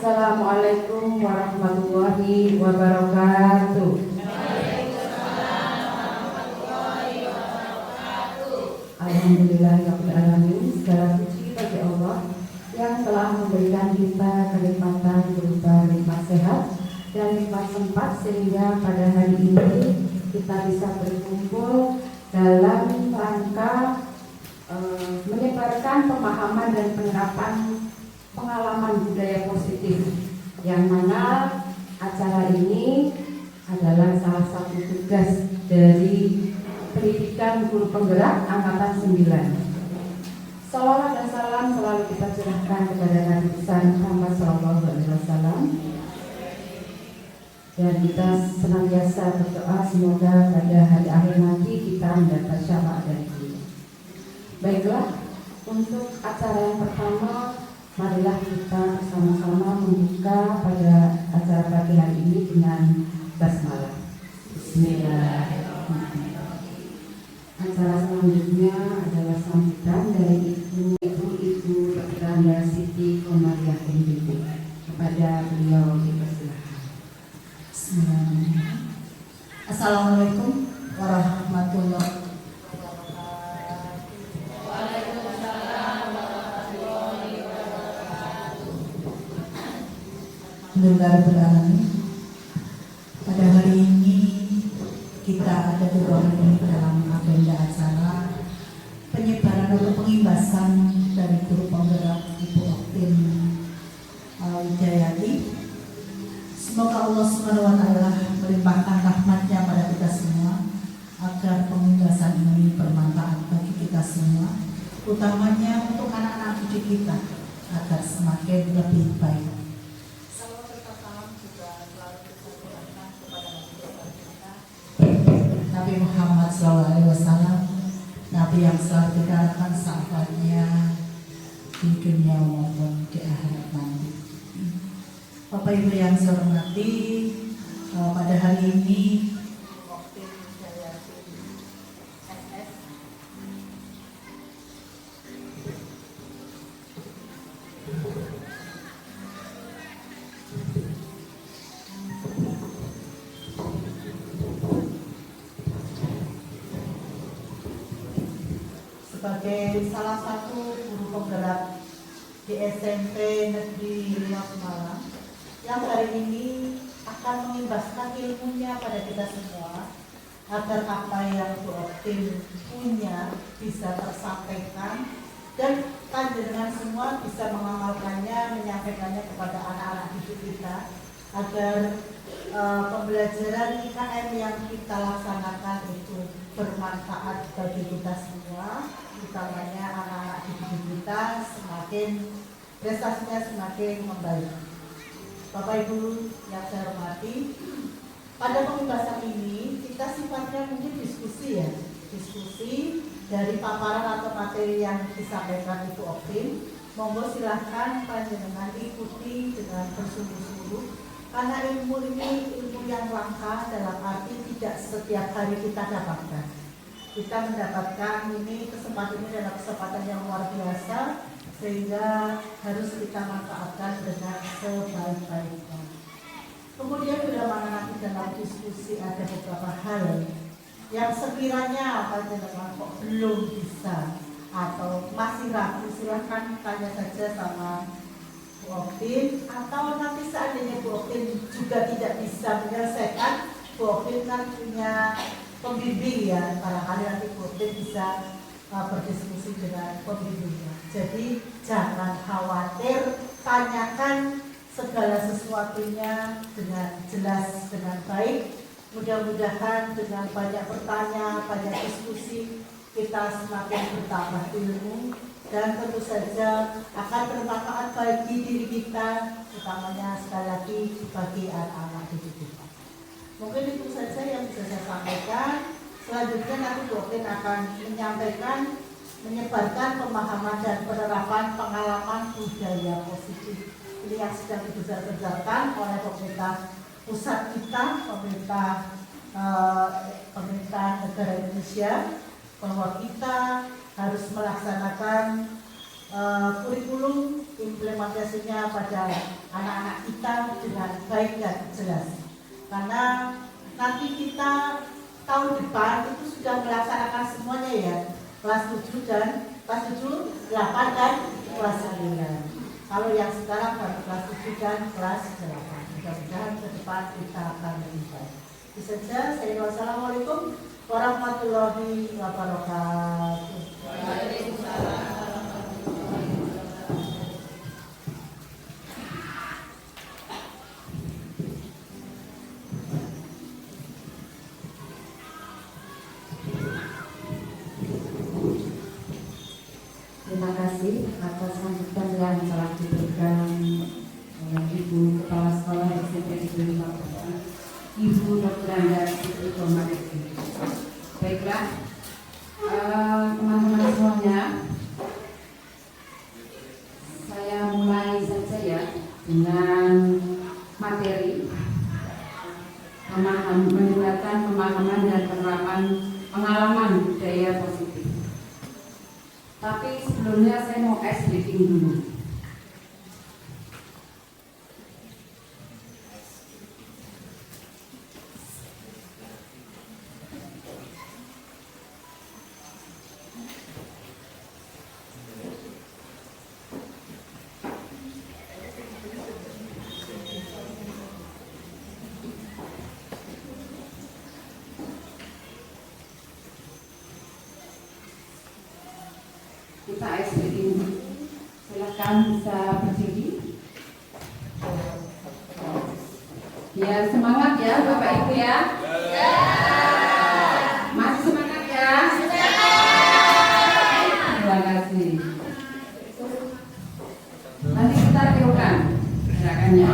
Assalamualaikum warahmatullahi wabarakatuh. Alhamdulillahirabbil alamin. Segala puji bagi Allah yang telah memberikan kita kenikmatan berupa nikmat sehat dan nikmat sempat sehingga pada hari ini kita bisa berkumpul dalam rangka menyebarkan pemahaman dan penerapan pengalaman budaya positif, yang mana acara ini adalah salah satu tugas dari pendidikan guru penggerak angkatan 9. Salawat dan salam selalu kita curahkan kepada Nabi besar Muhammad SAW, dan kita senantiasa berdoa semoga pada hari akhir nanti kita mendapat syafaat dari beliau. Baiklah, untuk acara yang pertama, marilah kita bersama-sama membuka pada acara pagi hari ini dengan basmalah. Bismillahirrahmanirrahim. Acara selanjutnya adalah sambutan dari Ibu Dr. Siti Komariah MPD. Kepada beliau dipersilakan. Bismillahirrahmanirrahim. Assalamualaikum warahmatullahi wabarakatuh. Waalaikumsalam warahmatullahi wabarakatuh. Alhamdulillahirrahmanirrahim. Pada hari ini kita ada 2 menit dalam agenda acara penyebaran atau pengimbasan dari guru penggerak Ibu Oktin Wijayati. Semoga Allah SWT melimpahkan rahmatnya pada kita semua agar pengimbasan ini bermanfaat bagi kita semua, utamanya untuk anak-anak didik kita agar semakin lebih baik. Salawat serta salam juga selalu kita berikan kepada kita, Nabi Muhammad SAW, Nabi yang selalu dikatakan sahabatnya di dunia maupun di akhirat nanti. Bapak Ibu yang saya hormati, pada hari ini Oktin Wijayati SS sebagai salah satu guru penggerak di SMP Negeri 5 Malang yang hari ini akan mengimbaskan ilmunya pada kita semua agar apa yang Bu Oktin punya bisa tersampaikan dan panjenengan semua bisa mengamalkannya, menyampaikannya kepada anak-anak didik kita agar pembelajaran IKM yang kita laksanakan itu bermanfaat bagi kita semua, utamanya anak-anak didik kita semakin prestasinya semakin membaik. Bapak Ibu yang saya hormati, pada pembahasan ini kita sifatnya mungkin diskusi ya, diskusi dari paparan atau materi yang disampaikan Ibu Oktin. Monggo silahkan panjenengan ikuti dengan bersungguh-sungguh, karena ilmu ini ilmu yang langka, dalam arti tidak setiap hari kita dapatkan. Kita mendapatkan ini, kesempatan ini adalah kesempatan yang luar biasa, sehingga harus kita manfaatkan dengan sebaik-baiknya. Kemudian bila mana nanti dalam diskusi ada beberapa hal yang sekiranya panjenengan kok belum bisa atau masih ragu, silahkan tanya saja sama Bu Oktin, atau nanti seandainya Bu Oktin juga tidak bisa menyelesaikan, Bu Oktin kan punya pembimbing ya, barangkali nanti Bu Oktin bisa berdiskusi dengan pembimbingnya. Jadi jangan khawatir, tanyakan segala sesuatunya dengan jelas, dengan baik. Mudah-mudahan dengan banyak bertanya, banyak diskusi, kita semakin bertambah ilmu dan tentu saja akan bermanfaat bagi diri kita, utamanya sekali lagi bagi anak-anak didik kita. Mungkin itu saja yang bisa saya sampaikan. Selanjutnya nanti Bu Oktin akan menyampaikan, menyebarkan pemahaman dan penerapan pengalaman budaya positif. Ini yang sedang dibesar-besarkan oleh pemerintah pusat kita, pemerintah negara Indonesia, bahwa kita harus melaksanakan kurikulum implementasinya pada anak-anak kita dengan baik dan jelas. Karena nanti kita tahun depan itu sudah melaksanakan semuanya ya, kelas 7 dan kelas 7, 8 dan kelas 9. Kalau yang sekarang baru kelas 7 dan kelas 8. Mudah-mudahan ke depan kita akan lebih baik. Itu saja. Wassalamualaikum warahmatullahi wabarakatuh. Terima kasih atas sambutan yang telah diberikan oleh Ibu Kepala Sekolah SMP Negeri 5 Ibu Nurlanda Siti Komariti. Baiklah, teman-teman semuanya, saya mulai saja ya dengan materi mendengarkan pemahaman dan penerapan pengalaman budaya positif. Tapi sebelumnya saya mau ice breaking dulu. Kita ice breaking dulu. Silakan bisa berdiri. Ya, semangat ya Bapak Ibu ya. Masih semangat ya. Terima kasih. Nanti kita tirukan gerakannya.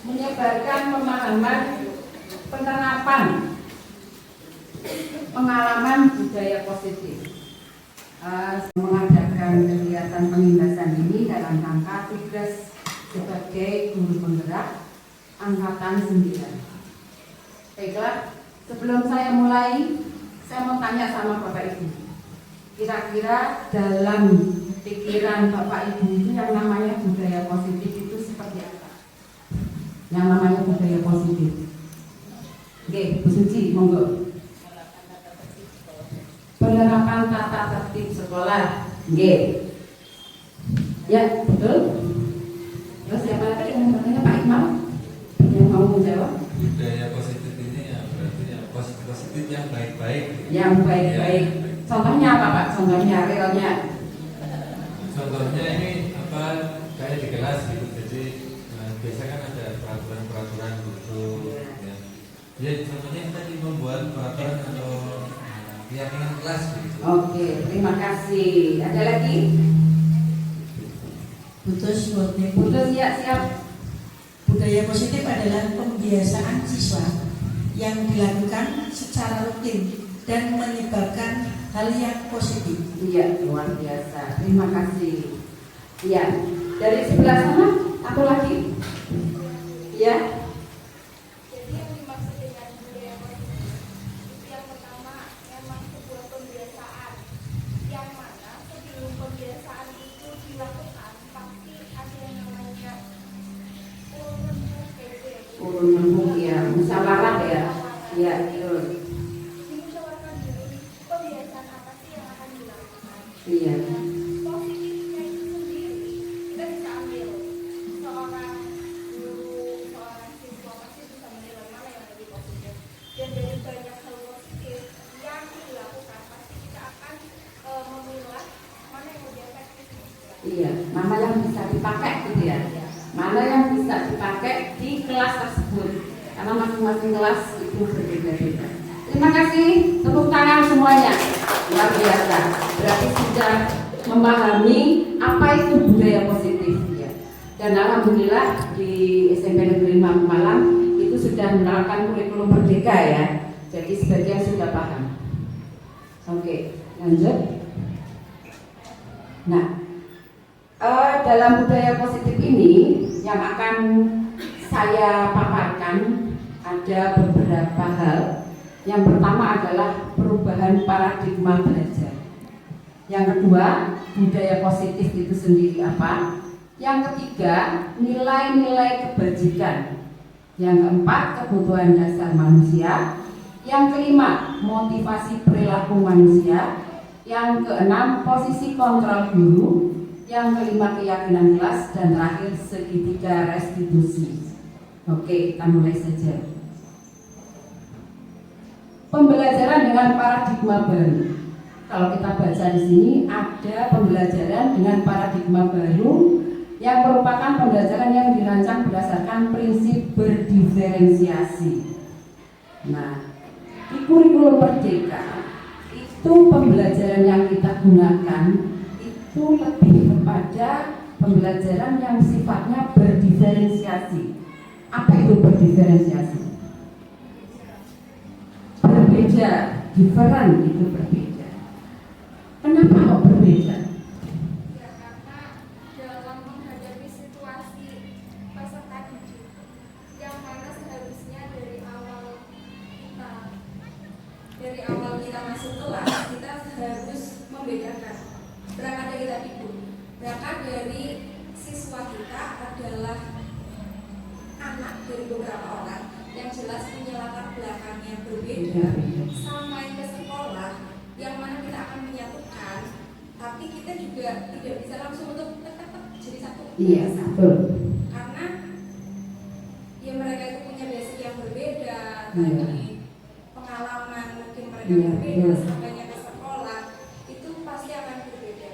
menyebarkan pemahaman penerapan pengalaman budaya positif. Mengadakan kegiatan pengindasan ini dalam rangka tugas sebagai sebagai guru penggerak angkatan 9. Baiklah, sebelum saya mulai, saya mau tanya sama Bapak Ibu. Kira-kira dalam pikiran Bapak Ibu itu yang namanya budaya positif itu seperti apa? Yang namanya budaya positif. Oke, Bu Suci, monggo. Penerapan tata tertib sekolah. Oke. Ya, betul. Terus siapa lagi yang bertanya, Pak Iqmal? Yang mau menjawab? Budaya positif ini ya berarti yang positif yang baik-baik. Yang baik-baik. Contohnya apa, Pak? Contohnya realnya? Contohnya ini apa kayak di kelas gitu. Jadi biasa kan ada peraturan gitu. Ya. Ya contohnya tadi membuat peraturan atau keyakinan kelas gitu. Oke, terima kasih. Ada lagi? Putus ya, siap. Budaya positif adalah pembiasaan siswa yang dilakukan secara rutin dan menyebabkan hal yang positif. Iya, luar biasa. Terima kasih. Iya, dari sebelah sana, aku lagi. Iya. Jadi yang dimaksud dengan budaya positif itu yang pertama memang sebuah pembiasaan yang mana sebelum pembiasaan itu dilakukan pasti ada yang namanya urun rembuk kayak gitu ya. Urun rembuk ya, musyawarah ya. Iya, betul. Dimusyawarahkan dulu pembiasaan apa sih yang akan dilakukan. Iya. Dan positifnya itu sendiri kita bisa ambil seorang guru, seorang siswa pasti bisa menilai mana yang lebih positif. Dan dari banyak hal positif yang dilakukan pasti kita akan memilah mana yang lebih efektif. Iya, mana yang bisa dipakai gitu ya. Mana yang bisa dipakai di kelas tersebut. Karena masing-masing kelas itu berbeda-beda. Terima kasih, tepuk tangan semuanya. Luar biasa. Berarti sudah memahami apa itu budaya positif ya. Dan alhamdulillah di SMP Negeri 5 Malang itu sudah menerapkan kurikulum merdeka ya. Jadi sebagian sudah paham. Oke, lanjut. Nah, dalam budaya positif ini yang akan saya paparkan ada beberapa hal. Yang pertama adalah perubahan paradigma belajar. Yang kedua, budaya positif itu sendiri apa? Yang ketiga, nilai-nilai kebajikan. Yang keempat, kebutuhan dasar manusia. Yang kelima, motivasi perilaku manusia. Yang keenam, posisi kontrol guru. Yang kelima, keyakinan kelas. Dan terakhir, segitiga restitusi. Oke, kita mulai saja. Pembelajaran dengan paradigma baru. Kalau kita baca di sini ada pembelajaran dengan paradigma baru yang merupakan pembelajaran yang dirancang berdasarkan prinsip berdiferensiasi. Nah, di kurikulum merdeka itu pembelajaran yang kita gunakan itu lebih kepada pembelajaran yang sifatnya berdiferensiasi. Apa itu berdiferensiasi? Berbeda, different itu berbeda. Kenapa kok berbeda? Ya karena dalam menghadapi situasi peserta didik yang mana seharusnya dari awal kita masuk kelas kita harus membedakan berangkat dari tadi Bu. Berangkat dari siswa kita adalah anak dari beberapa orang yang jelas punya latar belakang yang berbeda, sampai ke sekolah yang mana kita akan menyatukan, tapi kita juga tidak bisa langsung untuk tetap jadi satu. Iya, betul. Karena ya mereka itu punya basic yang berbeda, Iya. tadi pengalaman mungkin mereka Iya, berbeda, iya. sampainya ke sekolah itu pasti akan berbeda.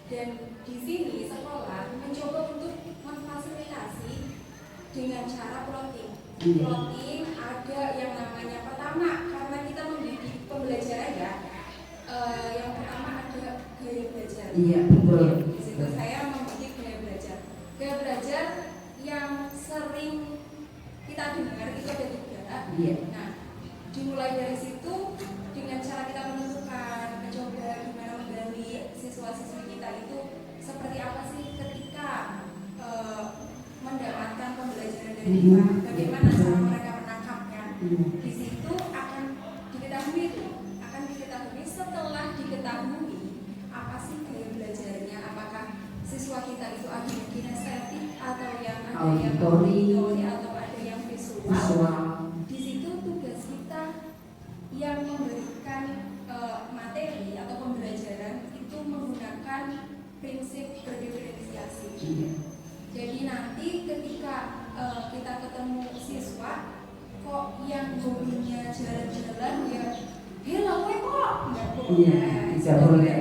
Dan di sini sekolah mencoba untuk memfasilitasi dengan cara plotting. Iya. Plotting ada yang namanya pertama karena kita mendidik pembelajaran ya. Yang pertama ada gaya belajar. Iya, betul. Di situ saya mendidik gaya belajar. Gaya belajar yang sering kita dengar itu ada 3. Iya. Nah, dimulai dari situ dengan cara kita menentukan, mencoba gimana menggali siswa-siswi kita itu seperti apa sih ketika mendapat menerima, bagaimana cara mereka menangkapnya. Di situ akan diketahui setelah diketahui apa sih gaya belajarnya, apakah siswa kita itu ada yang kinestetik atau yang ada yang auditori atau ada yang visual. Di situ tugas kita yang memberikan materi atau pembelajaran itu menggunakan prinsip berdiferensiasi. Jadi nanti ketika kita ketemu siswa kok yang hobinya jalan-jalan ya hello kok nggak boleh. Tidak boleh.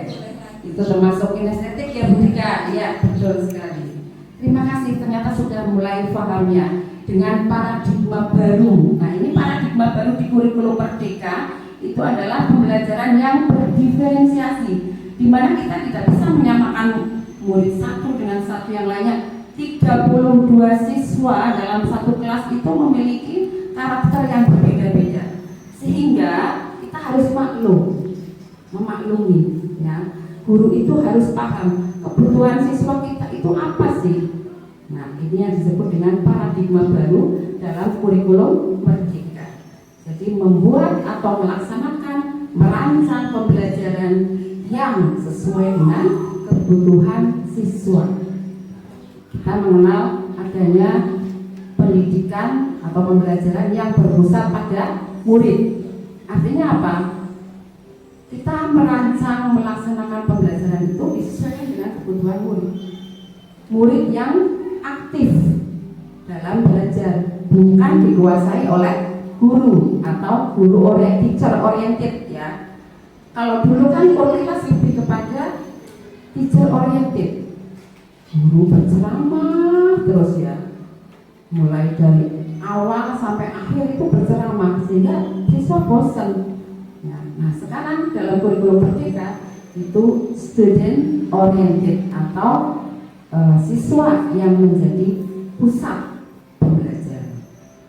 Itu termasuk kinestetik ya Bu Tika? Ya, betul sekali. Terima kasih, ternyata sudah mulai pahamnya dengan paradigma baru. Nah, ini paradigma baru di kurikulum Merdeka itu adalah pembelajaran yang berdiferensiasi, di mana kita tidak bisa menyamakan murid satu dengan satu yang lainnya. 32 siswa dalam satu kelas itu memiliki karakter yang berbeda-beda, sehingga kita harus memaklumi ya. Guru itu harus paham kebutuhan siswa kita itu apa sih. Nah, ini yang disebut dengan paradigma baru dalam kurikulum Merdeka. Jadi membuat atau merancang pembelajaran yang sesuai dengan kebutuhan siswa. Kita mengenal adanya pendidikan atau pembelajaran yang berpusat pada murid. Artinya apa? Kita merancang melaksanakan pembelajaran itu disesuaikan dengan kebutuhan murid. Murid yang aktif dalam belajar, bukan dikuasai oleh guru atau teacher oriented ya. Kalau dulu kan kurikulum lebih kepada teacher oriented. Guru berceramah terus ya, mulai dari awal sampai akhir itu berceramah sehingga siswa bosan. Nah, sekarang dalam kurikulum Merdeka itu student oriented atau siswa yang menjadi pusat pembelajaran.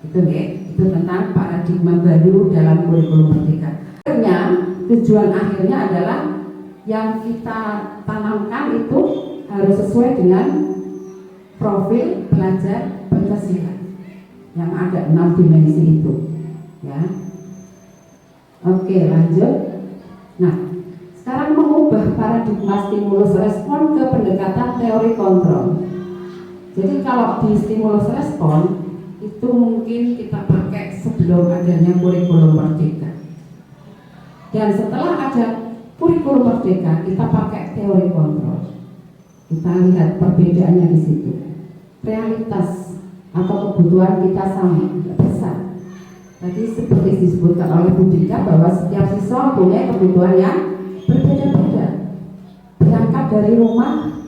Itu tentang paradigma baru dalam kurikulum Merdeka. Akhirnya tujuan akhirnya adalah yang kita tanamkan itu harus sesuai dengan profil pelajar Pancasila yang ada 6 dimensi itu ya. Oke, lanjut. Nah, sekarang mengubah paradigma stimulus respon ke pendekatan teori kontrol. Jadi kalau di stimulus respon itu mungkin kita pakai sebelum adanya kurikulum Merdeka. Dan setelah ada kurikulum Merdeka, kita pakai teori kontrol. Kita lihat perbedaannya di situ. Realitas atau kebutuhan kita sama, tidak besar. Tadi seperti disebutkan oleh Bu Dika bahwa setiap siswa punya kebutuhan yang berbeda-beda. Berangkat dari rumah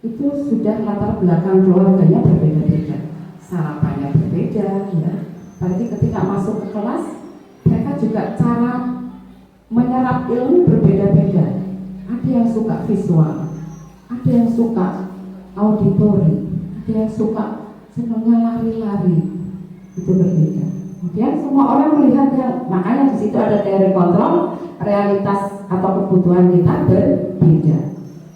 itu sudah latar belakang keluarganya berbeda-beda, sarapannya berbeda, ya. Berarti ketika masuk ke kelas, mereka juga cara menyerap ilmu berbeda-beda. Ada yang suka visual, ada yang suka auditori, ada yang suka senangnya lari-lari, itu berbeda. Kemudian semua orang melihatnya, makanya di situ ada teori kontrol, realitas atau kebutuhan kita berbeda.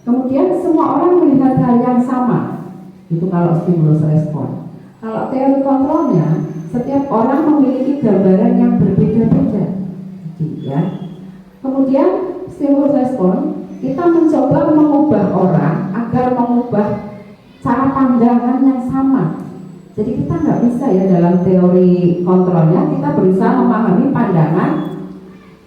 Kemudian semua orang melihat hal yang sama, itu kalau stimulus respon. Kalau teori kontrolnya, setiap orang memiliki gambaran yang berbeda-beda, ya. Kemudian stimulus respon, kita mencoba mengubah orang agar mengubah cara pandangan yang sama. Jadi kita nggak bisa ya dalam teori kontrolnya kita berusaha memahami pandangan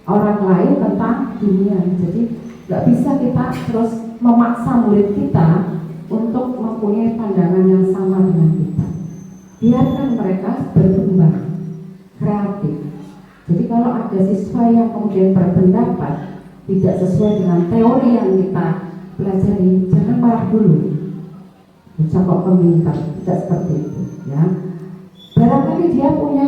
orang lain tentang dunia. Jadi nggak bisa kita terus memaksa murid kita untuk mempunyai pandangan yang sama dengan kita. Biarkan mereka berkembang kreatif. Jadi kalau ada siswa yang kemudian berpendapat tidak sesuai dengan teori yang kita pelajari, jangan marah dulu. Cakap komentar, tidak seperti itu ya. Barangkali dia punya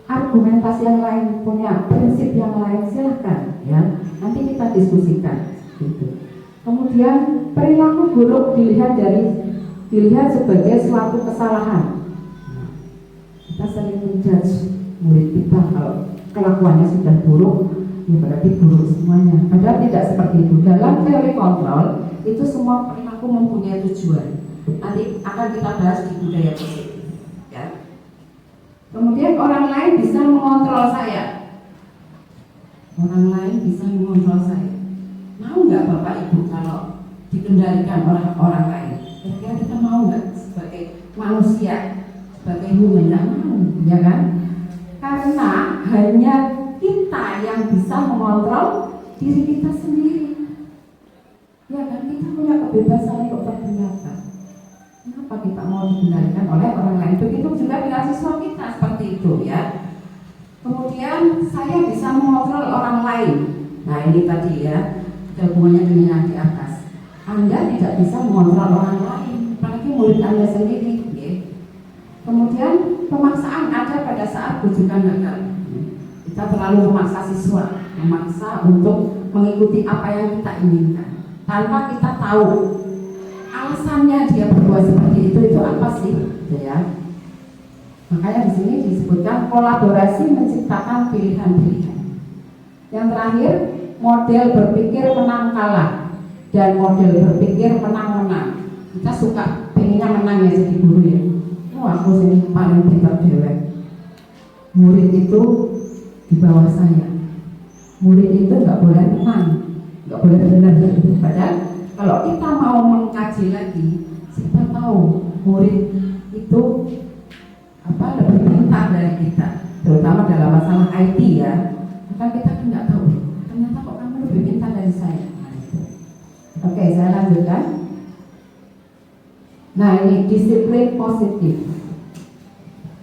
argumentasi yang lain, punya prinsip yang lain, silahkan ya. Nanti kita diskusikan gitu. Kemudian perilaku buruk dilihat sebagai suatu kesalahan. Kita sering menjudge murid kita kalau kelakuannya sudah buruk, ya berarti buruk semuanya. Padahal tidak seperti itu. Dalam teori kontrol itu semua perilaku mempunyai tujuan. Nanti akan kita bahas di budaya positif ya. mungkin orang lain bisa mengontrol saya. Orang lain bisa mengontrol saya. Mau nggak Bapak Ibu kalau dikendalikan oleh orang lain? Kira-kira kita mau nggak sebagai manusia, sebagai human? Nggak mau, ya kan? Karena hanya kita yang bisa mengontrol diri kita sendiri. Ya kan, kita punya kebebasan untuk berpendapat. Kenapa kita mau dikendalikan oleh orang lain? Begitu juga dengan siswa kita seperti itu, ya. Kemudian saya bisa mengontrol orang lain. Nah ini tadi ya, hubungannya dengan yang di atas. Anda tidak bisa mengontrol orang lain, apalagi murid Anda sendiri. Ya. Kemudian pemaksaan ada pada saat rujukan gagal. Kita terlalu memaksa siswa, memaksa untuk mengikuti apa yang kita inginkan, tanpa kita tahu alasannya dia berbuat seperti itu apa sih, ya. Makanya di sini disebutkan kolaborasi menciptakan pilihan-pilihan. Yang terakhir, model berpikir menang kalah dan model berpikir menang-menang. Kita suka pengennya menang ya jadi guru ya. Oh aku sini paling pintar dewek. Murid itu di bawah saya. Murid itu nggak boleh menang, nggak boleh benar. Padahal kalau kita mau mengkaji lagi, siapa tahu murid itu lebih pintar dari kita, terutama dalam masalah IT ya. Maka kita kan nggak tahu, ternyata kok kamu lebih pintar dari saya. Oke, saya lanjutkan. Nah ini disiplin positif.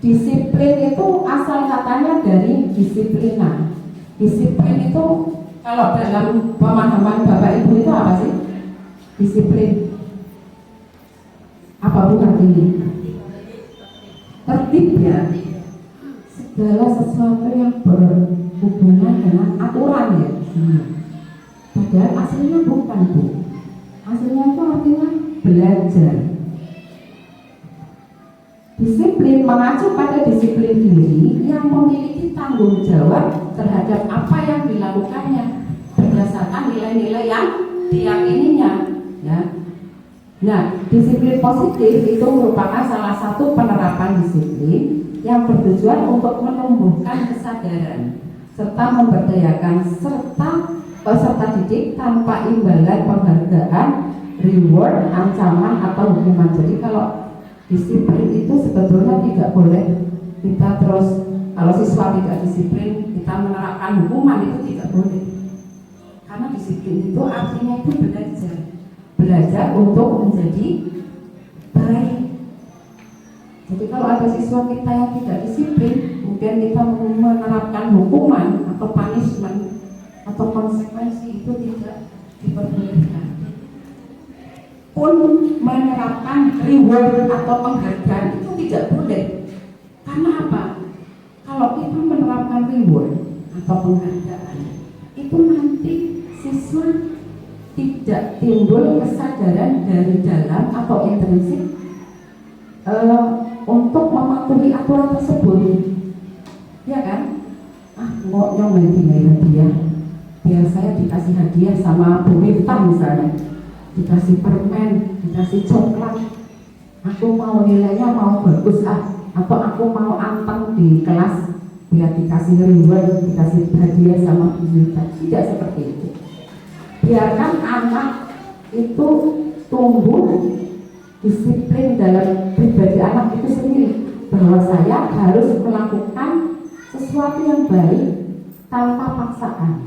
Disiplin itu asal katanya dari disiplina. Disiplin itu kalau dalam pemahaman Bapak Ibu itu apa sih? Disiplin. Apa bukan ini? Tertib ya, segala sesuatu yang berhubungan dengan aturan ya. Padahal aslinya bukan Bu, aslinya itu artinya belajar. Disiplin mengacu pada disiplin diri yang memiliki tanggung jawab terhadap apa yang dilakukannya berdasarkan nilai-nilai yang diyakininya ya. Nah, disiplin positif itu merupakan salah satu penerapan disiplin yang bertujuan untuk menumbuhkan kesadaran serta memberdayakan peserta didik tanpa imbalan penghargaan, reward, ancaman atau hukuman. Jadi kalau disiplin itu sebetulnya tidak boleh kita terus, kalau siswa tidak disiplin kita menerapkan hukuman, itu tidak boleh. Karena disiplin itu artinya itu belajar untuk menjadi baik. Jadi kalau ada siswa kita yang tidak disiplin, kemudian kita menerapkan hukuman atau punishment atau konsekuensi, itu tidak diperbolehkan. Pun menerapkan reward atau penghargaan itu tidak boleh. Karena apa? Kalau kita menerapkan reward atau penghargaan, itu nanti siswa tidak timbul kesadaran dari dalam atau intrinsik untuk mematuhi aturan tersebut, ya kan? Kok nyomel hadiah, biar saya dikasih hadiah sama Bu Miftah misalnya, dikasih permen, dikasih coklat, aku mau nilainya mau bagus atau aku mau anteng di kelas, biar dikasih reward, dikasih hadiah sama Bu Miftah. Tidak seperti itu. Biarkan anak itu tumbuh disiplin dalam pribadi anak itu sendiri, bahwa saya harus melakukan sesuatu yang baik tanpa paksaan,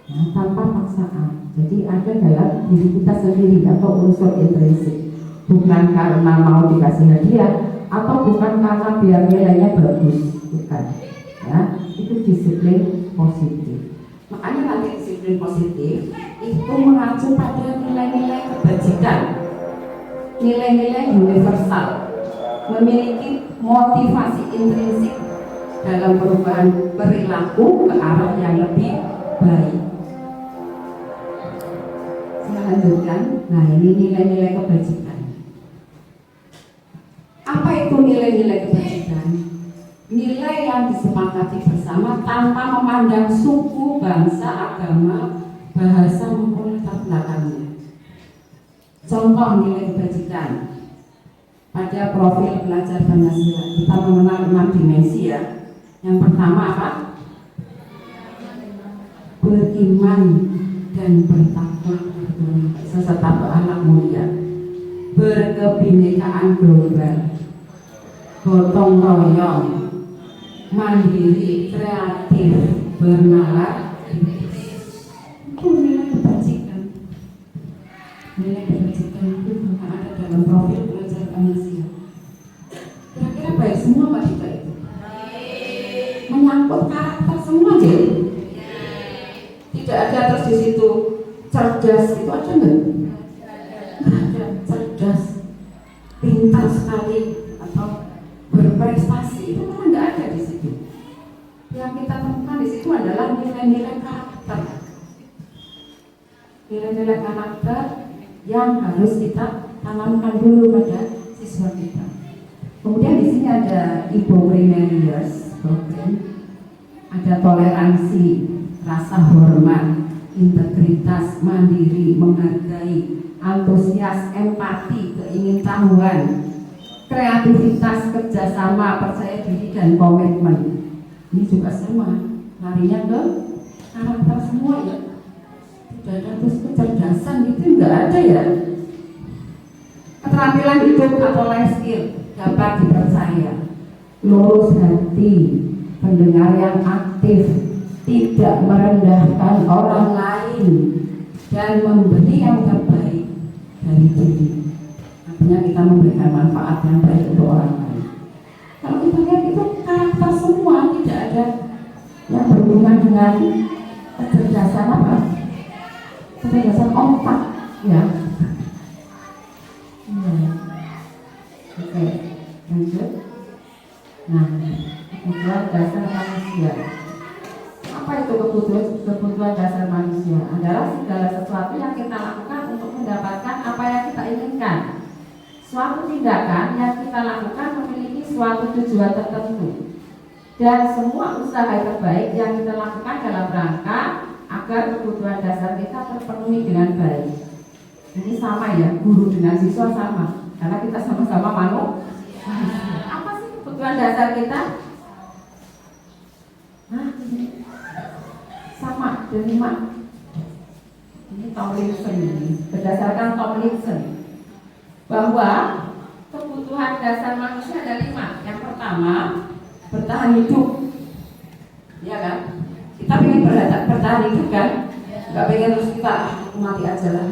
ya, tanpa paksaan. Jadi ada dalam diri kita sendiri atau unsur intrinsik, bukan karena mau dikasih hadiah atau bukan karena biar nilainya bagus, bukan. Ya, itu disiplin positif. Makanya nanti disiplin positif itu mengacu pada nilai-nilai kebajikan, nilai-nilai universal, memiliki motivasi intrinsik dalam perubahan perilaku ke arah yang lebih baik. Saya lanjutkan. Nah ini nilai-nilai kebajikan. Apa itu nilai-nilai kebajikan? Nilai yang disepakati bersama tanpa memandang suku, bangsa, agama, bahasa maupun latar belakangnya. Contoh nilai kebajikan: pada profil belajar Pancasila. Kita mengenal 6 dimensi ya. Yang pertama apa? Beriman dan bertakwa serta anak mulia, berkebinekaan global, gotong royong, mandiri, kreatif, bernalar, itu nilai kebajikan. Nilai kebajikan itu bukan ada dalam profil belajar Pancasila. Kira-kira baik semua Pak Dika itu? Menyangkut karakter semua jadi. Tidak ada terus di situ cerdas, itu ada nggak? Nggak ada. Cerdas, pintar sekali atau berprestasi itu memang nggak ada di situ. Yang kita temukan di situ adalah nilai-nilai karakter, nilai-nilai karakter yang harus kita tanamkan dulu pada siswa kita. Kemudian di sini ada Ibu Primarius program, ada toleransi, rasa hormat, integritas, mandiri, menghargai, antusias, empati, keingintahuan, kreativitas, kerjasama, percaya diri, dan komitmen. Ini juga sama, larinya ke karakter semua ya. Tidak ada terus kecerdasan itu enggak ada ya. Keterampilan hidup atau life skill dapat dipercaya, lurus hati, pendengar yang aktif, tidak merendahkan orang lain, dan memberi yang terbaik dari diri. Artinya kita memberikan manfaat yang baik untuk orang lain. Kalau kita lihat itu karakter semua, tidak ada yang berhubungan dengan kecerdasan apa? Kecerdasan otak, ya. Oke, lanjut. Nah, kebutuhan dasar manusia. Apa itu kebutuhan dasar manusia? Adalah segala sesuatu yang kita lakukan untuk mendapatkan apa yang kita inginkan. Suatu tindakan yang kita lakukan memiliki suatu tujuan tertentu, dan semua usaha terbaik yang kita lakukan dalam rangka agar kebutuhan dasar kita terpenuhi dengan baik. Ini sama ya, guru dengan siswa sama, karena kita sama-sama manusia. Apa sih kebutuhan dasar kita? Sama, delima. Ini Tomlinson ini, berdasarkan Tomlinson, bahwa kebutuhan dasar manusia ada 5. Yang pertama, bertahan hidup, ya kan? Kita ingin bertahan hidup kan? Nggak pengen terus kita mati aja lah,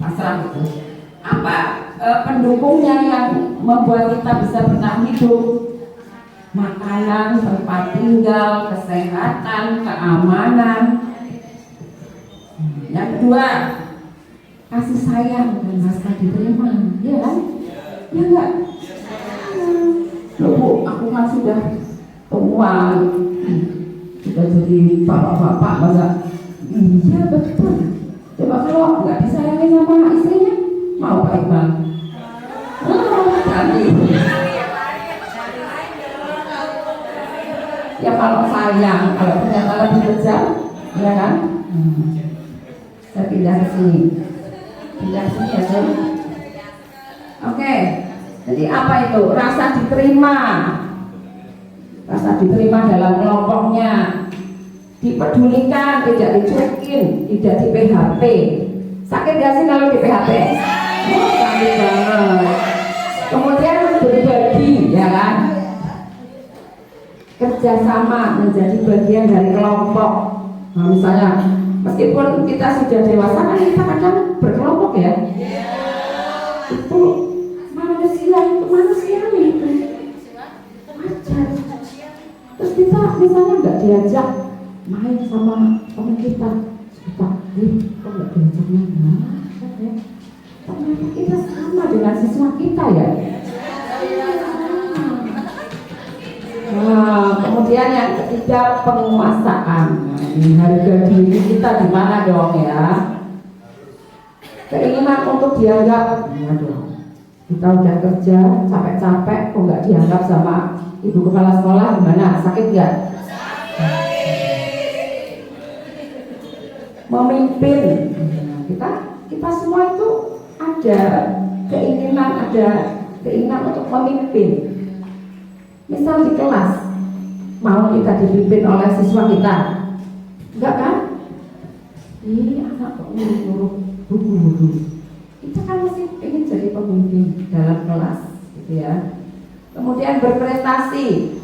pasrah gitu. Apa pendukungnya yang membuat kita bisa bertahan hidup? Makanan, tempat tinggal, kesehatan, keamanan. Yang kedua, kasih sayang dan rasa diterima, ya kan? Ya enggak? Loh Bu, aku kan sudah tua, sudah jadi bapak-bapak, masa? Iya betul. Coba kalau nggak disayangi sama istrinya, mau Pak Iqbal? Nanti. Ya kalau sayang, kalau ternyata lebih kejam, ya kan? Saya pindah ke sini. Pindah sini ya, Jom. Oke. Jadi apa itu? Rasa diterima. Rasa diterima dalam kelompoknya. Dipedulikan, tidak dicuekin, tidak di PHP. Sakit gak sih kalau di PHP? Oh, sakit banget. Kemudian berbagi, ya kan? Kerjasama, menjadi bagian dari kelompok. Nah, misalnya, meskipun kita sudah dewasa, kan kita kadang berkelompok ya. Itu manusia, itu manusiawi itu. Wajar. Terus kita misalnya nggak diajak main sama teman kita, kok nggak diajak main? Ternyata kita sama dengan siswa kita ya. Nah, kemudian yang ketiga, penguasaan. Harga diri kita di mana dong ya? Keinginan untuk dianggap, ya dong. Kita udah kerja capek-capek, kok nggak dianggap sama ibu kepala sekolah, gimana? Sakit nggak? Memimpin. Kita semua itu ada ada keinginan untuk memimpin. Misal di kelas, mau kita dipimpin oleh siswa kita, enggak kan? Anak kok nyuruh guru. Kita kan mesti ingin jadi pemimpin dalam kelas, gitu ya. Kemudian berprestasi,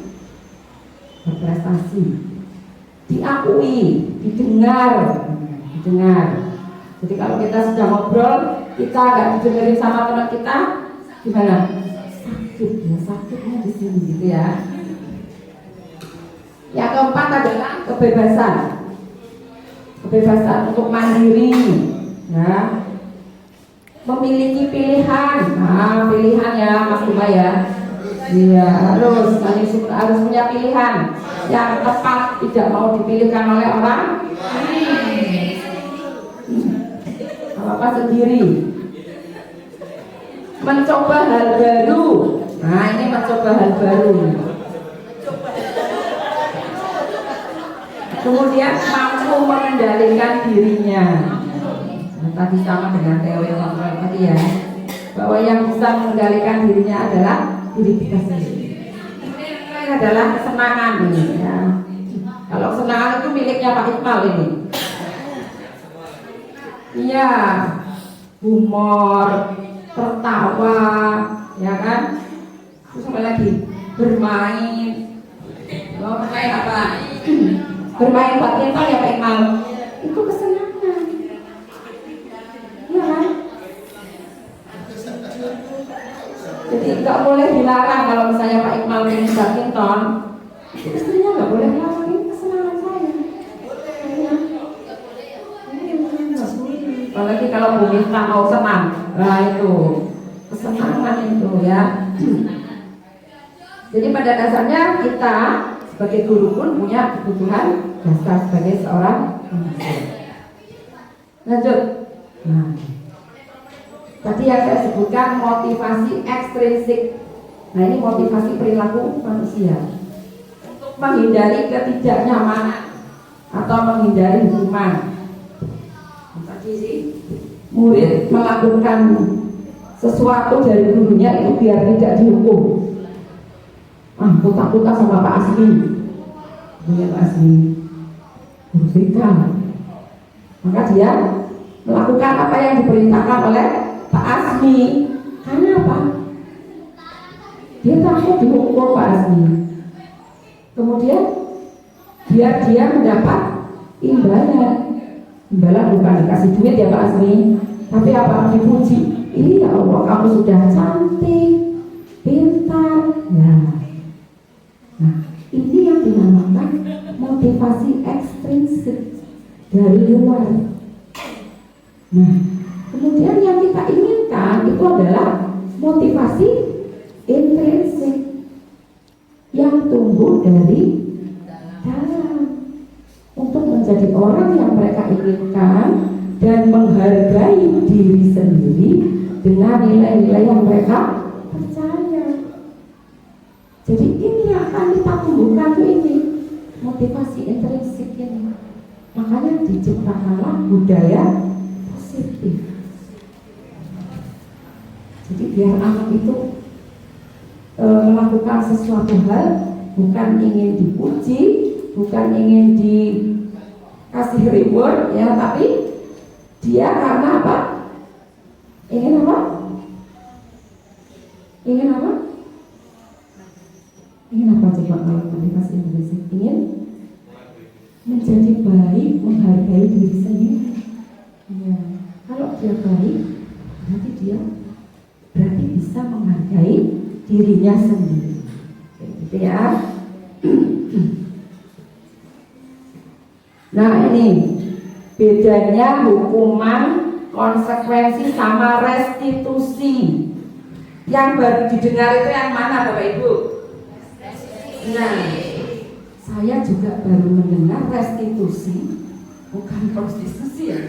diakui, didengar. Jadi kalau kita sudah ngobrol, kita nggak didengerin sama teman kita, gimana? Sakitnya di sini, gitu ya. Yang keempat adalah kebebasan untuk mandiri, ya. Memiliki pilihan, pilihan ya Mas Buma ya. Iya, harus punya pilihan yang tepat, tidak mau dipilihkan oleh orang apa sendiri. Mencoba hal baru. Nah, ini mencoba hal baru. Kemudian mampu mengendalikan dirinya. Nah, tadi sama dengan teori yang tadi ya, bahwa yang bisa mengendalikan dirinya adalah diri kita sendiri. Ini adalah kesenangan ini ya. Kalau kesenangan itu miliknya Pak Iqbal ini. Iya, humor, tertawa, ya kan? Terus apa lagi? Bermain. Bermain apa? Bermain badminton ya Pak Iqbal. Itu kesenangan. Iya kan? Jadi nggak boleh dilarang kalau misalnya Pak Iqbal main badminton, istrinya nggak boleh larang, ini kesenangan saya. Apalagi kalau Bu Miftah mau senang, nah itu kesenangan itu ya. Jadi pada dasarnya kita sebagai guru pun punya kebutuhan dasar sebagai seorang manusia. Lanjut. Nah, tadi yang saya sebutkan motivasi ekstrinsik. Nah, ini motivasi perilaku manusia untuk menghindari ketidaknyamanan atau menghindari hukuman. Tadi sih murid melakukan sesuatu dari gurunya itu biar tidak dihukum. Putar-putar sama Pak Asmi, punya Pak Asmi, guru BK. Maka dia melakukan apa yang diperintahkan oleh Pak Asmi. Karena apa? Dia takut dihukum Pak Asmi. Kemudian biar dia mendapat imbalan. Imbalan bukan dikasih duit ya Pak Asmi, tapi apa? Dipuji. Ya Allah, kamu sudah cantik, pintar. Nah, ini yang dinamakan motivasi ekstrinsik dari luar. Nah, kemudian yang kita inginkan itu adalah motivasi intrinsik yang tumbuh dari dalam untuk menjadi orang yang mereka inginkan dan menghargai diri sendiri dengan nilai-nilai yang mereka percaya. Jadi ini yang akan kita tumbuhkan ini motivasi intrinsik ini. Makanya diciptakanlah budaya positif. Jadi biar anak itu melakukan sesuatu hal bukan ingin dipuji, bukan ingin dikasih reward ya, tapi dia karena apa? Ingin apa? Ingin apa? Ingin apa coba kalau motivasi intrinsik? Ingin menjadi baik, menghargai diri sendiri. Ya. Kalau dia baik, berarti bisa menghargai dirinya sendiri. Gitu ya. Nah ini bedanya hukuman, konsekuensi sama restitusi. Yang baru didengar itu yang mana Bapak Ibu? Nah, saya juga baru mendengar restitusi, bukan prostitusi ya.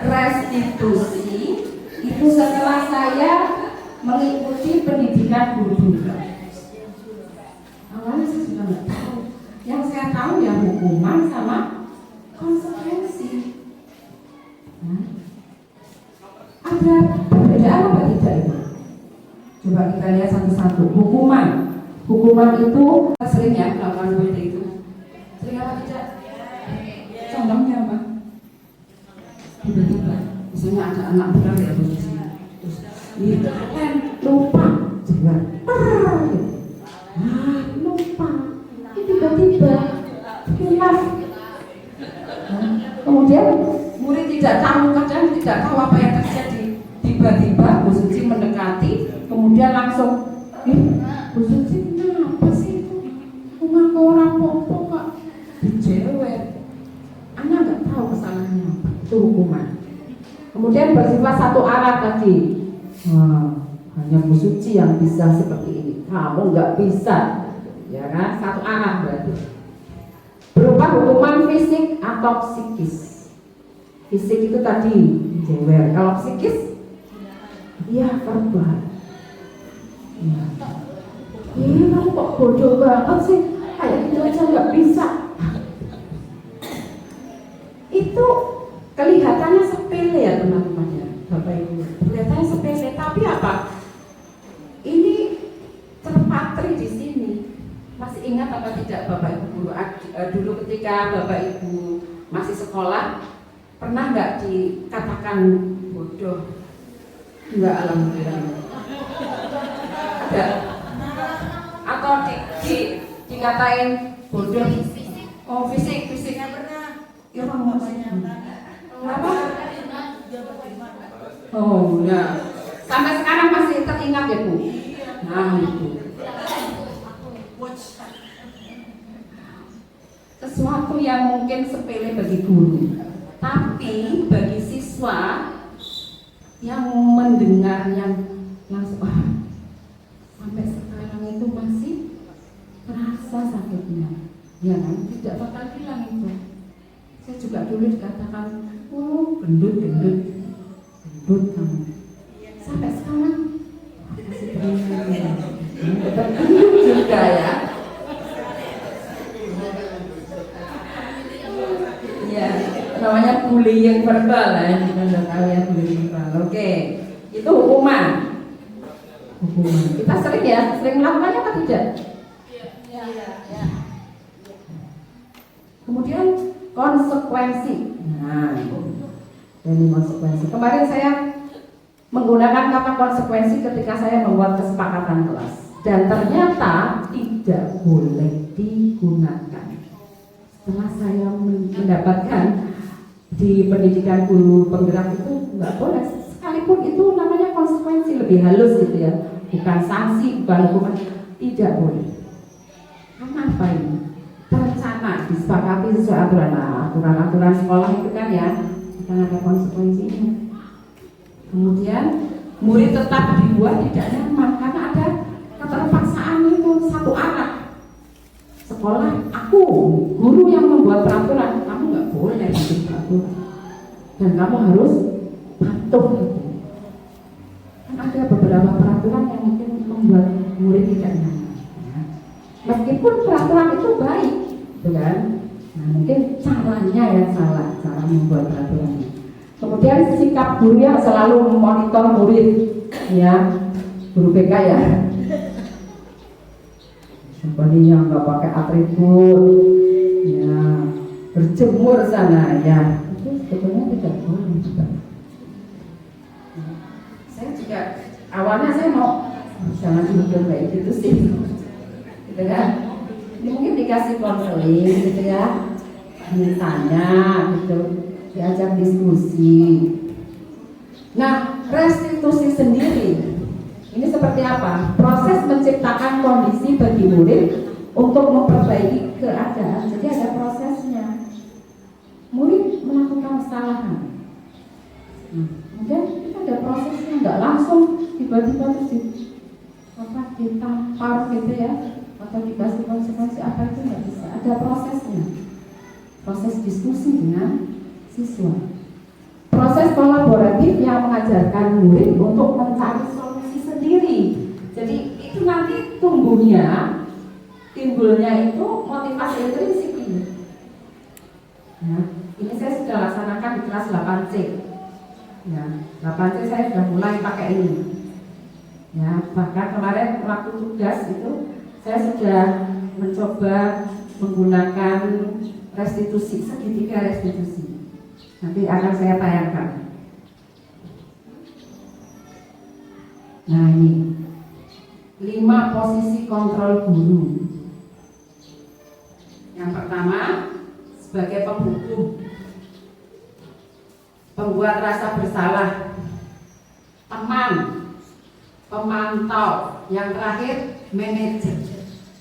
Restitusi itu setelah saya mengikuti pendidikan guru. Awalnya saya juga nggak tahu. Yang saya tahu ya hukuman sama konsekuensi. Nah, ada Coba kita lihat satu-satu. Hukuman itu sering ya melakukan seperti itu. Sering apa tidak? Contohnya apa? Tiba-tiba, misalnya ada anak benar ya posisi, terus lupa, jangan, lupa, tiba-tiba hilaf. Kemudian murid tidak tahu, kadang tidak tahu apa yang terjadi. Tiba-tiba Bu Suci mendekati, kemudian langsung, Bu Suci kenapa sih itu? Rumah orang popo kok dijewer. Anak nggak tahu kesalahannya apa, itu hukuman. Kemudian bersifat satu arah tadi. Hanya Bu Suci yang bisa seperti ini, kamu nggak bisa, ya kan? Satu arah berarti. Berupa hukuman fisik atau psikis. Fisik itu tadi jewer. Kalau psikis, ya verbal. Ya. Kamu kok bodoh banget sih? Kayak gitu aja nggak bisa. Itu kelihatannya sepele ya teman-teman ya, Bapak Ibu. Kelihatannya sepele, tapi apa? Ini terpatri di sini. Masih ingat apa tidak Bapak Ibu guru? Dulu ketika Bapak Ibu masih sekolah, pernah nggak dikatakan bodoh? Enggak, alhamdulillah. Ada? Atau dikatain bodoh? Oh, fisiknya pernah. Ya, apa? Oh, ya. Sampai sekarang masih teringat ya Bu? Nah, itu. Sesuatu yang mungkin sepele bagi guru, tapi bagi siswa yang mendengar yang langsung sampai sekarang itu masih terasa sakitnya, ya kan? Tidak bakal hilang itu. Saya juga dulu dikatakan, gendut kamu. Sampai sekarang masih teringat. Gendut juga ya. Ya, namanya bullying verbal ya, kita sudah tahu ya bullying verbal. Oke, itu hukuman. Kita sering melakukannya atau tidak? Ya. Kemudian konsekuensi. Nah, ini konsekuensi. Kemarin saya menggunakan kata konsekuensi ketika saya membuat kesepakatan kelas, dan ternyata tidak boleh digunakan. Setelah saya mendapatkan di pendidikan guru penggerak itu nggak boleh, sekalipun itu namanya konsekuensi, lebih halus gitu ya, bukan sanksi, bukan hukuman, tidak boleh. Karena apa ini? Terencana, disepakati sesuai aturan. Nah, aturan-aturan sekolah itu kan ya, akan ada konsekuensinya. Kemudian murid tetap dibuat tidak nyaman karena ada keterpaksaan itu satu arah. Sekolah, aku guru yang membuat peraturan, kamu nggak boleh bikin peraturan dan kamu harus patuh. Kan ada beberapa peraturan yang mungkin membuat murid tidak nyaman ya. Meskipun peraturan itu baik, gitu kan? Nah, mungkin caranya yang salah, cara membuat peraturannya. Kemudian sikap guru yang selalu memonitor murid, ya, guru BK ya. Sebenarnya nggak pakai atribut, ya, berjemur sana, ya, itu sebetulnya tidak boleh juga. Saya juga awalnya saya mau jangan dihukum kayak gitu sih, gitu kan? Ini mungkin dikasih konseling, gitu ya, ditanya, gitu, diajak diskusi. Nah, restitusi sendiri. Ini seperti apa? Proses menciptakan kondisi bagi murid untuk memperbaiki keadaan. Jadi ada prosesnya. Murid melakukan kesalahan. Kemudian kita ada prosesnya, nggak langsung tiba-tiba terus ditampar gitu ya, atau dikasih konsekuensi apa, itu nggak bisa. Ada prosesnya. Proses diskusi dengan siswa. Proses kolaboratif yang mengajarkan murid untuk mencari solusi sendiri. Jadi itu nanti timbulnya itu motivasi intrinsik ini. Nah, ini saya sudah laksanakan di kelas 8C. Ya, 8C saya sudah mulai pakai ini. Ya, bahkan kemarin waktu tugas itu saya sudah mencoba menggunakan restitusi, segitiga restitusi. Nanti akan saya tayangkan. Nah ini 5 posisi kontrol guru. Yang pertama sebagai penghukum, pembuat rasa bersalah, teman, pemantau, yang terakhir manajer.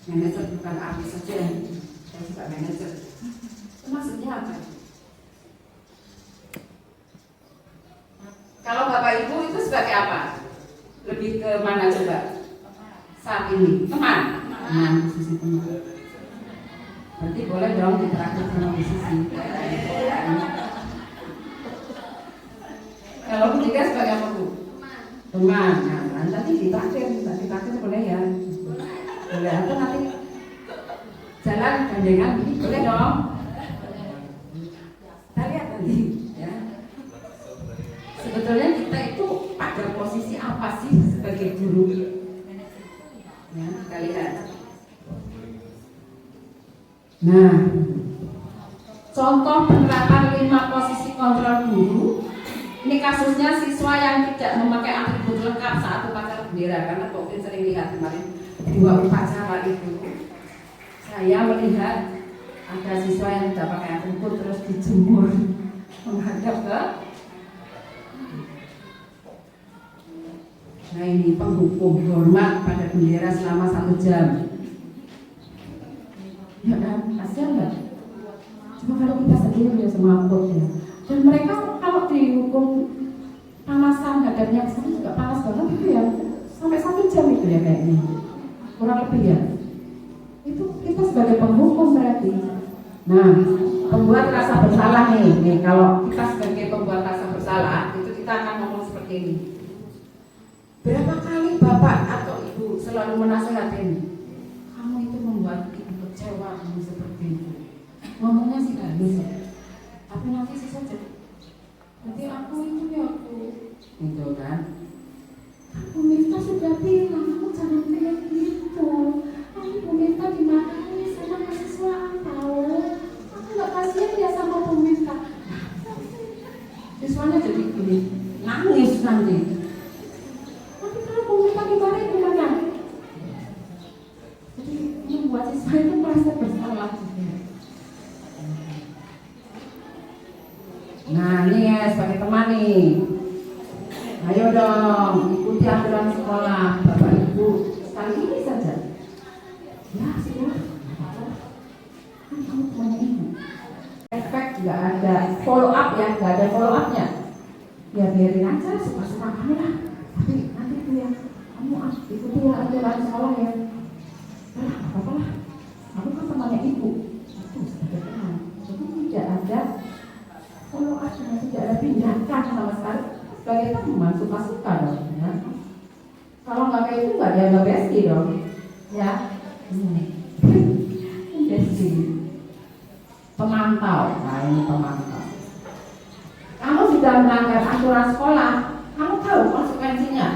Manajer bukan artis saja, saya juga manajer. Itu maksudnya apa? Kalau Bapak Ibu itu sebagai apa? Lebih ke mana coba? Saat ini teman. Nah, posisi teman. Berarti boleh dong diteraktir sama posisi. Kalau ketiga sebagai apa Bu? Teman. Nah, nanti ditraktir boleh ya? Boleh. Atau nanti jalan gandengan ini boleh dong? Kita lihat nanti ya. Sebetulnya kita itu pada posisi apa sih sebagai guru? Ya, kita lihat. Nah, contoh penerapan 5 posisi kontrol guru. Ini kasusnya siswa yang tidak memakai atribut lengkap saat upacara bendera, karena mungkin sering lihat kemarin 2 upacara itu. Saya melihat ada siswa yang tidak pakai atribut terus dijemur menghadap ke. Nah ini penghukum, hormat pada bendera selama 1 jam. Ya kan, kasihan nggak? Cuma kalau kita sendiri ya semaput ya. Dan mereka kalau dihukum panasan hadapnya kesana juga panas banget itu ya. Sampai 1 jam itu ya kayaknya. Kurang lebih ya. Itu kita sebagai penghukum berarti. Nah, pembuat rasa bersalah nih kalau kita sebagai pembuat rasa bersalah itu kita akan ngomong seperti ini. Berapa kali Bapak atau Ibu selalu menasehati kamu itu membuat Ibu kecewa kamu seperti itu. Ngomongnya sih halus ya. Tapi nanti sih saja. Nanti aku itu ya aku. Gitu kan. Bu Miftah sudah bilang kamu jangan kayak gitu. Bu Miftah dimarahi sama mahasiswa tahu. Aku nggak kasihan ya sama Bu Miftah. Siswanya jadi gini, nangis nanti. Tapi kalau Bu Miftah dimarahi gimana? Jadi membuat siswa itu merasa bersalah. Nah ini ya sebagai teman nih. Ayo dong, ikuti aturan sekolah, Bapak Ibu. Sekali ini saja. Ya, sudah. Kan kamu temannya Ibu. Efek nggak ada follow up ya, nggak ada follow upnya. Ya biarin aja, suka-suka kamu lah. Tapi nanti itu ya, kamu ikuti ya aturan sekolah ya. Nah, apa-apa lah. Aku kan temannya Ibu. Itu sebagai teman. Jadi tidak ada follow up-nya, tidak ada tindakan sama sekali. Sebagai teman suka-suka dong ya. Kalau nggak kayak itu nggak dianggap bestie dong ya. Bestie pemantau. Nah ini pemantau. Kamu sudah melanggar aturan sekolah, kamu tahu konsekuensinya.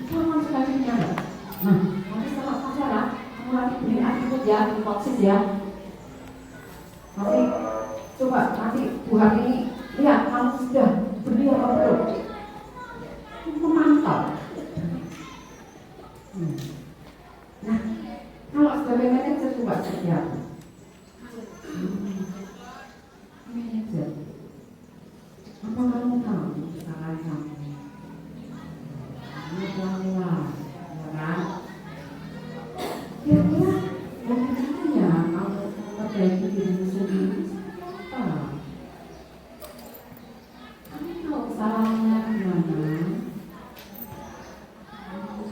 Tahu konsekuensinya nggak? Nah nanti setelah upacara kamu lagi beli atribut ya, boksis ya. Nanti coba nanti Bu hari ini lihat kamu sudah beli apa belum? Memantau. Nah, kalau sebagai manajer coba seperti apa? Manajer. Apa kamu tahu kesalahan kamu? Kamu pelan-pelan, ya kan? Kira-kira bagaimana kamu memperbaiki dirimu sendiri? Apa? Kesalahannya gimana?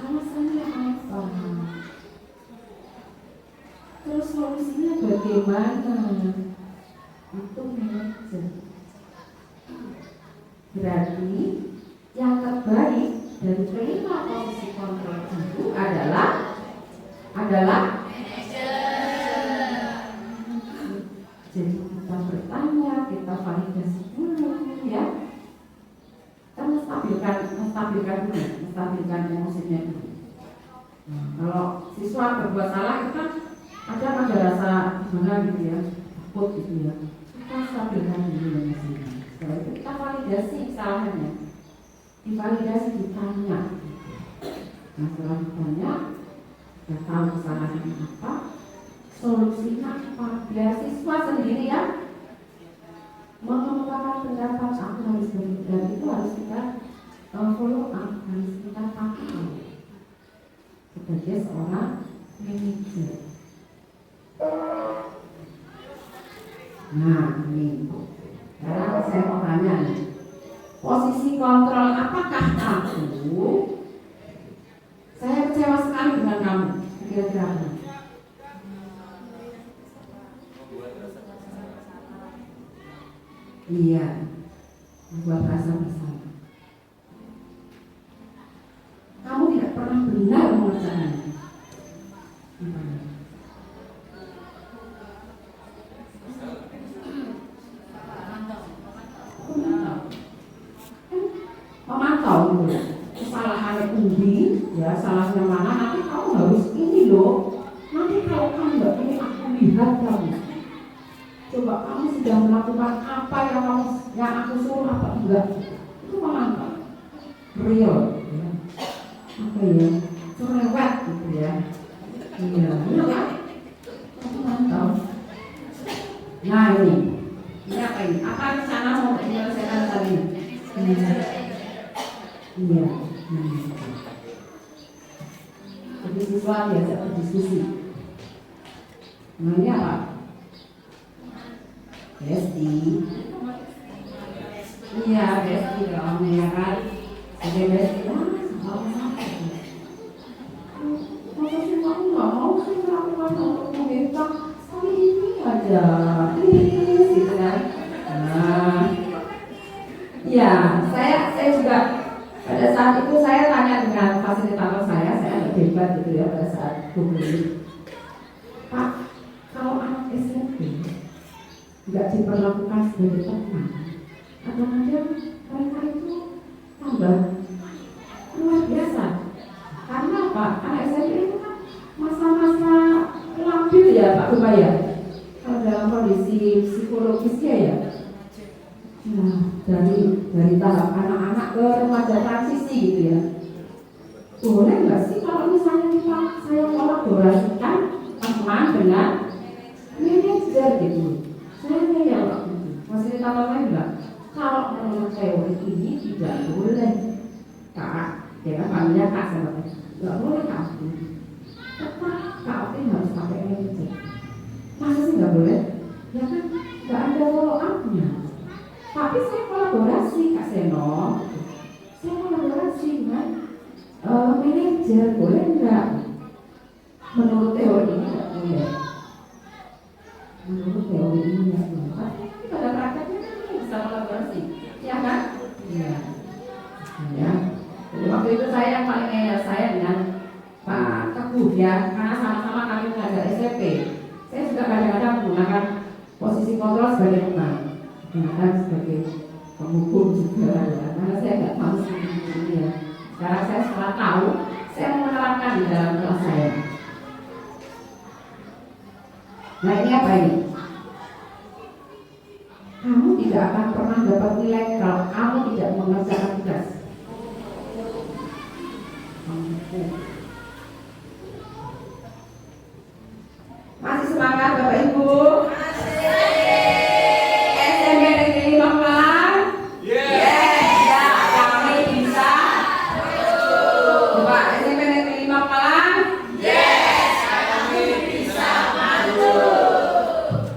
Alasannya apa? Terus solusinya bagaimana? Itu manajer. Berarti yang terbaik dari 5 posisi kontrol itu adalah manajer. Jadi kita bertanya, kita validasi dulu ya. Kita menstabilkan menstabilkan emosinya dulu. Nah, kalau siswa berbuat salah itu kan ada rasa gimana gitu ya, takut gitu ya. Kita stabilkan dulu emosinya. Setelah itu kita validasi kesalahannya, divalidasi, ditanya. Nah, setelah ditanya, kita tahu kesalahannya apa, solusinya apa. Biar siswa sendiri ya mengemukakan pendapat, aku harus berpikir, itu harus kita follow up, harus kita pakai sebagai seorang manajer. Nah ini, sekarang saya mau tanya nih, posisi kontrol apakah aku? Saya kecewa sekali dengan kamu, kira-kira apa? Iya, membuat rasa bersalah. Kamu tidak pernah benar mengerjakannya. Memantau kesalahan undi, ya salahnya mana, nanti kamu harus ini loh. Nanti kalau kamu nggak ini, aku lihat kamu. Coba kamu sudah melakukan apa yang aku suruh apa enggak? Itu memantau real, ya. Apa ya? Cerewet gitu ya. Iya, kan? Memantau. Nah ini apa ini? Apa rencana mau menyelesaikan tadi? Iya. Jadi siswa biasa berdiskusi. Nah ini apa? Besti. Iya, besti dong, ya kan? Jadi besti, masa sih kamu nggak mau sih melakukan untuk meminta kali ini aja, please, gitu kan? Nah, iya, saya juga pada saat itu saya tanya dengan fasilitator saya ada debat gitu ya pada saat kuliah. Pak, kalau anak SMP nggak diperlakukan sebagai teman, kadang-kadang mereka itu tambah luar biasa. Karena apa? Anak SMP itu kan masa-masa labil ya Pak Rupaya. Kalau dalam kondisi psikologisnya ya. Nah, dari tahap anak-anak ke remaja transisi gitu ya. Boleh nggak sih kalau misalnya saya kolaborasikan teman dengan manajer gitu? Saya ya waktu itu fasilitator saya bilang, kalau menurut teori ini tidak boleh Kak, ya kan panggilnya Kak sama saya, nggak boleh Kak. Tetap Kak harus pakai manajer. Masa sih nggak boleh? Ya kan nggak ada follow up-nya. Tapi saya kolaborasi Kak Seno, saya kolaborasi dengan manajer, boleh nggak? Menurut teori ini nggak boleh. Menurut teori ini nggak boleh. Tapi pada prakteknya kan bisa kolaborasi, ya kan? Iya. Ya. Jadi waktu itu saya yang paling saya dengan Pak Teguh ya, karena sama-sama kami mengajar SMP. Saya juga kadang-kadang menggunakan posisi kontrol sebagai teman, menggunakan sebagai penghukum juga ya, karena saya nggak tahu seperti ini ya. Sekarang saya setelah tahu, saya menerapkan di dalam kelas saya. Nah ini apa ini? Kamu tidak akan pernah dapat nilai kalau kamu tidak mengerjakan tugas. Masih semangat Bapak Ibu? SMP Negeri 5 Malang? Ya, kami bisa. Coba SMP Negeri 5 Malang? Yes, kami bisa maju.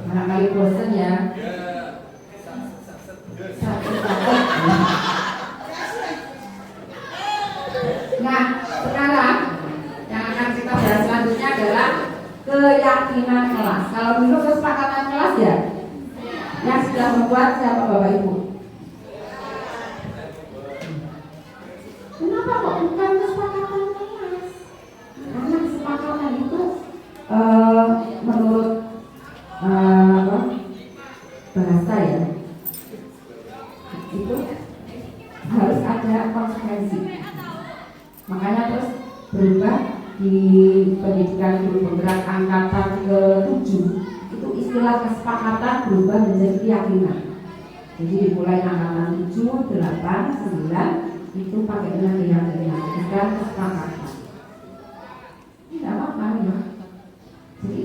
Barangkali bosan ya? Nah, sekarang yang akan kita bahas selanjutnya adalah keyakinan kelas. Kalau dulu kesepakatan kelas ya, yang sudah membuat siapa Bapak Ibu? Kenapa kok bukan kesepakatan kelas? Karena kesepakatan itu menurut bahasa ya, itu harus ada konsekuensi. berubah di pendidikan guru penggerak angkatan ke-7 itu istilah kesepakatan berubah menjadi keyakinan. Jadi dimulai angkatan 7, 8, 9 itu pakai dengan keyakinan bukan kesepakatan. Tidak apa-apa ya. Jadi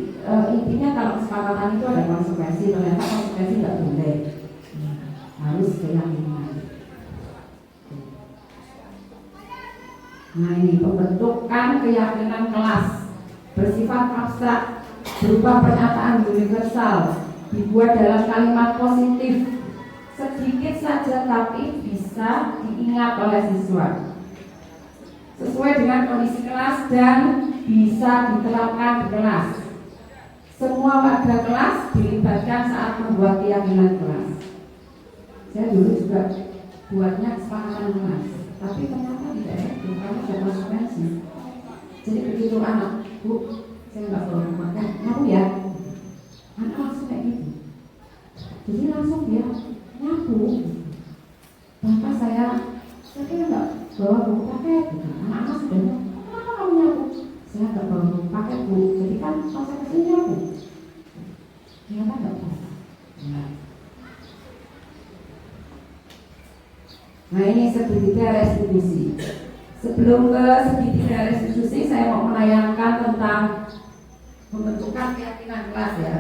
intinya kalau kesepakatan itu ada konsekuensi, ternyata konsekuensi nggak boleh, harus keyakinan. Nah ini pembentukan keyakinan kelas bersifat abstrak berupa pernyataan universal dibuat dalam kalimat positif sedikit saja tapi bisa diingat oleh siswa sesuai dengan kondisi kelas dan bisa diterapkan di kelas. Semua warga kelas dilibatkan saat membuat keyakinan kelas. Saya dulu juga buatnya kesepakatan kelas, tapi ternyata tidak efektif karena ada konsekuensi. Jadi begitu anak, Bu, saya nggak perlu makan, mau ya? Anak langsung kayak gitu. Jadi langsung dia nyapu. Bapak saya kira nggak bawa buku paket, gitu. Anak-anak sudah, kenapa kamu nyapu? Saya nggak bawa buku paket, Bu. Jadi kan konsekuensinya nyapu. Ternyata nggak bisa. Nah ini segitiga restitusi. Sebelum ke segitiga restitusi, saya mau menayangkan tentang pembentukan keyakinan kelas ya.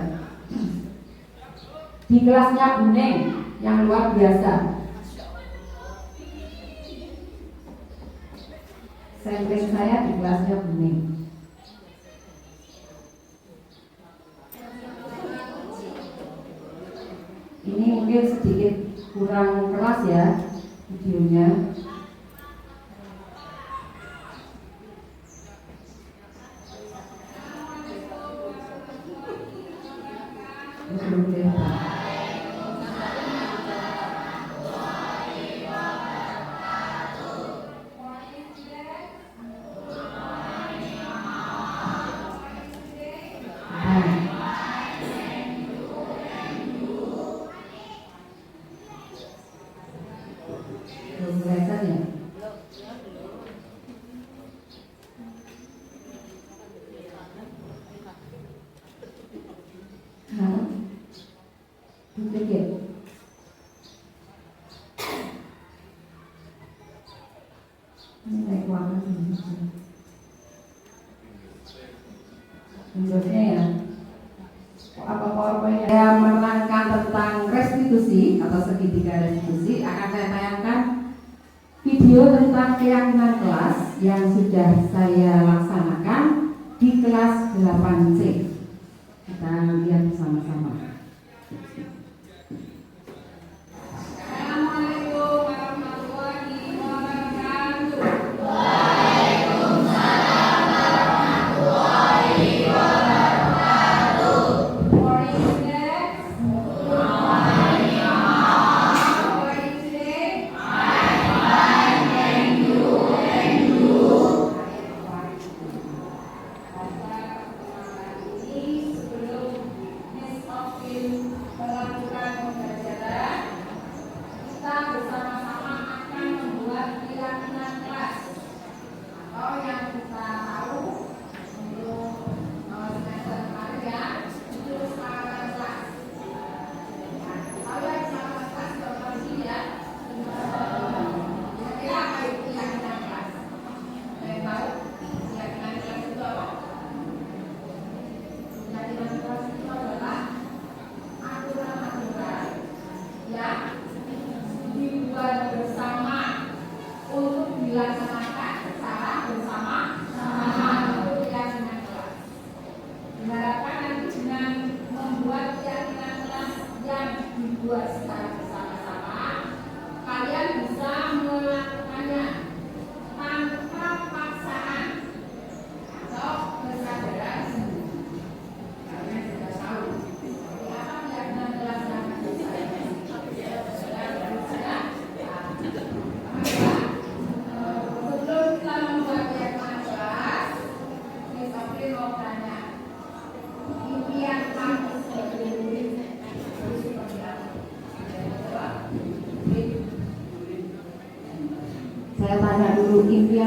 Di kelasnya Buning yang luar biasa. Sampling saya di kelasnya Buning. Ini mungkin sedikit kurang keras ya videonya. Belum kelihatan. Belum kelihatan ya? Dikit. Ini naik warna bentuknya ya. Apa powerpoint saya menerangkan tentang restitusi atau segitiga restitusi, akan saya tayangkan video tentang keyakinan kelas yang sudah saya laksanakan di kelas 8C. Kita lihat bersama-sama. Sebelum Miss Ophir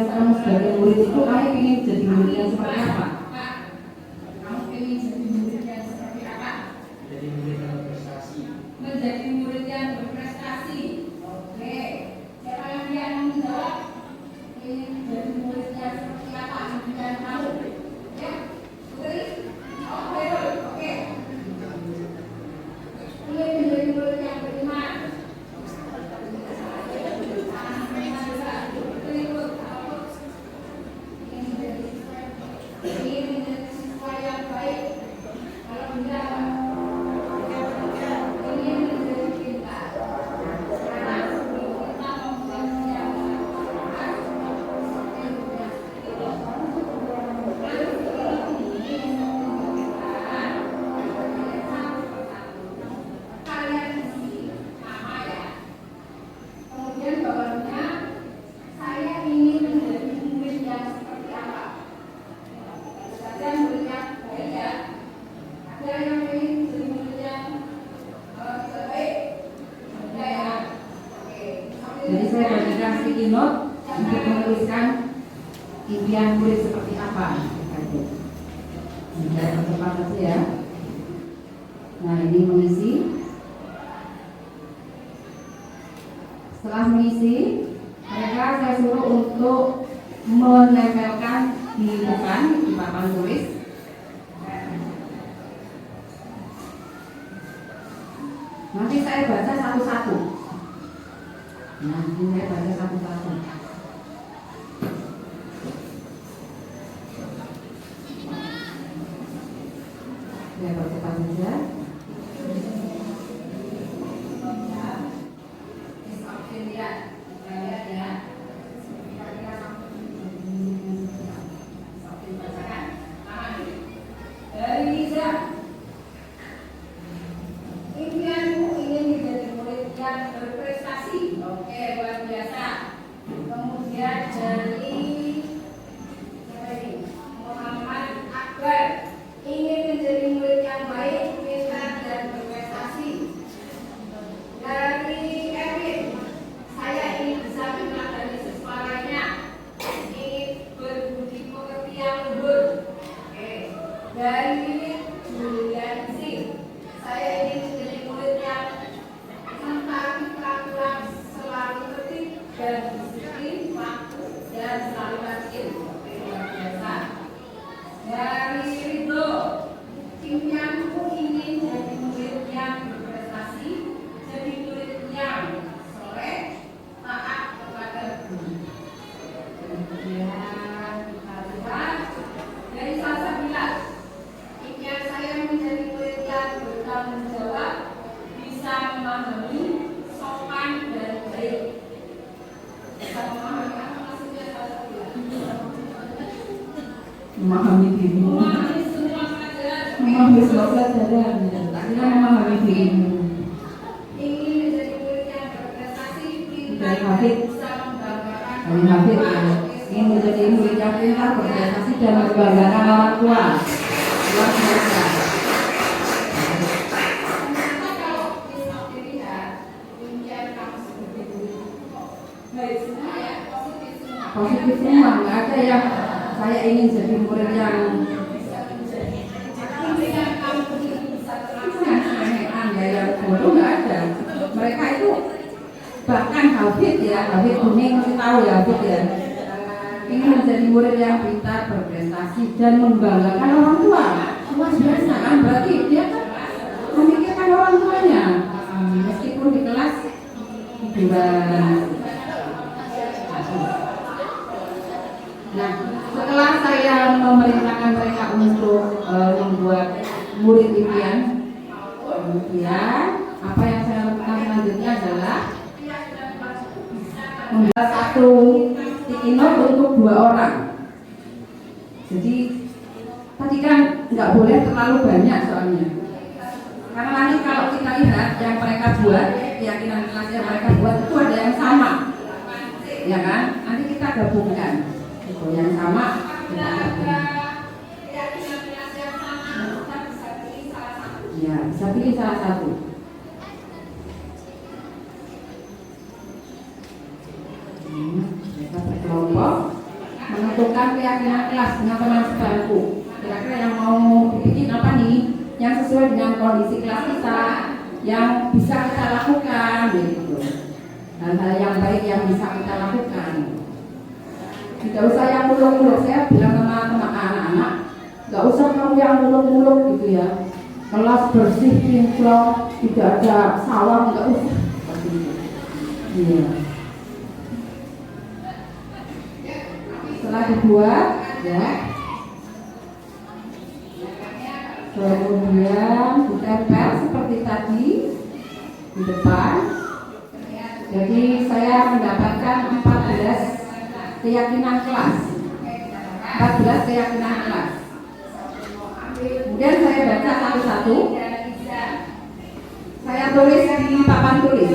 kamu sebagai murid itu kamu ingin jadi murid yang seperti apa? Kamu ingin jadi murid yang seperti apa? Jadi murid yang berprestasi. Menjadi murid yang berprestasi. Oke. Siapa yang menjawab? Ingin jadi murid yang seperti apa? Impian kamu. Ya, Putri. Oke. Oke. Ingin menjadi murid yang beriman. Ingin menjadi siswa yang baik. Kalau tidak, ingin menjadi pintar. Sekarang sebelum kita mempersiapkan kalian isi nama ya. Kemudian bawahnya saya ingin menjadi murid yang seperti apa? Ada murid yang baik ya. Ada yang ingin menjadi murid yang terbaik. Ada ya. Oke. Jadi saya bagikan sticky note untuk menuliskan impian murid seperti apa. Saya percepat saja ya. Nah ini mengisi. Setelah mengisi, mereka saya suruh untuk menempelkan di depan di papan tulis. Nanti saya baca satu-satu. Nah, ini saya baca satu-satu. Saya percepat saja. Dari Liza, impianmu ingin menjadi murid yang berprestasi. Oke, luar biasa. Kemudian dari siapa ini? Muhammad Akbar, ingin menjadi murid yang baik, pintar dan berprestasi. Dari Erwin, saya ingin bisa meneladani siswa lainnya, ingin berbudi pekerti yang luhur. Oke. Dari Wiwit Juliansi, saya ingin menjadi murid yang mentaati peraturan, selalu tertib dan disiplin waktu dan selalu rajin. Oke, luar biasa. Dari Ridho, impianku ingin jadi murid yang berprestasi, jadi murid yang soleh, taat kepada guru. Kemudian kita lihat dari Salsabila, impian saya menjadi murid yang bertanggung jawab, bisa memahami, sopan dan baik. Bisa memahami apa maksudnya Salsabila? Memahami dirimu. Memahami semua pelajaran. Memahami semua pelajaran. Akhirnya memahami dirimu. Ingin menjadi murid yang berprestasi, pintar, Dari Hafid. bisa membanggakan Dari Hafid ya. Ingin menjadi murid yang pintar, berprestasi dan membanggakan orang tua. Luar biasa. Ternyata kalau bisa dilihat, impian kamu sebagai murid baik semua ya, positif semua. Positif semua, nggak ada yang saya ingin jadi murid yang Bisa menjadi impian kamu ini bisa terlaksana. seremehan yang bodoh, nggak ada. Mereka itu bahkan Hafid ya, Hafid kuning mesti tahu ya Hafid ya. Ingin menjadi murid yang pintar, berprestasi dan membanggakan orang tua. Luar biasa kan, berarti dia kan memikirkan orang tuanya. Meskipun di kelas hiburan. Nah, setelah saya memerintahkan mereka untuk membuat murid impian, kemudian apa yang saya lakukan selanjutnya adalah membuat satu sticky note untuk 2 orang. Jadi tadi kan nggak boleh terlalu banyak soalnya. Karena nanti kalau kita lihat yang mereka buat, keyakinan kelas yang mereka buat itu ada yang sama, ya kan? Nanti kita gabungkan. Itu yang sama kita gabungkan. Ya, bisa pilih salah satu. Mereka berkelompok. keyakinan kelas dengan teman sebangku. Kira-kira yang mau dibikin apa nih? Yang sesuai dengan kondisi kelas kita, yang bisa kita lakukan gitu. Hal-hal yang baik yang bisa kita lakukan. Tidak usah yang muluk-muluk. Saya bilang sama teman anak-anak, nggak usah kamu yang muluk-muluk gitu ya. Kelas bersih, kinclong, tidak ada sawang, nggak usah. Seperti itu. Iya. Setelah dibuat, ya. Kemudian ditempel seperti tadi di depan. Jadi saya mendapatkan 14 keyakinan kelas. 14 keyakinan kelas. Kemudian saya baca satu-satu. Saya tulis di papan tulis.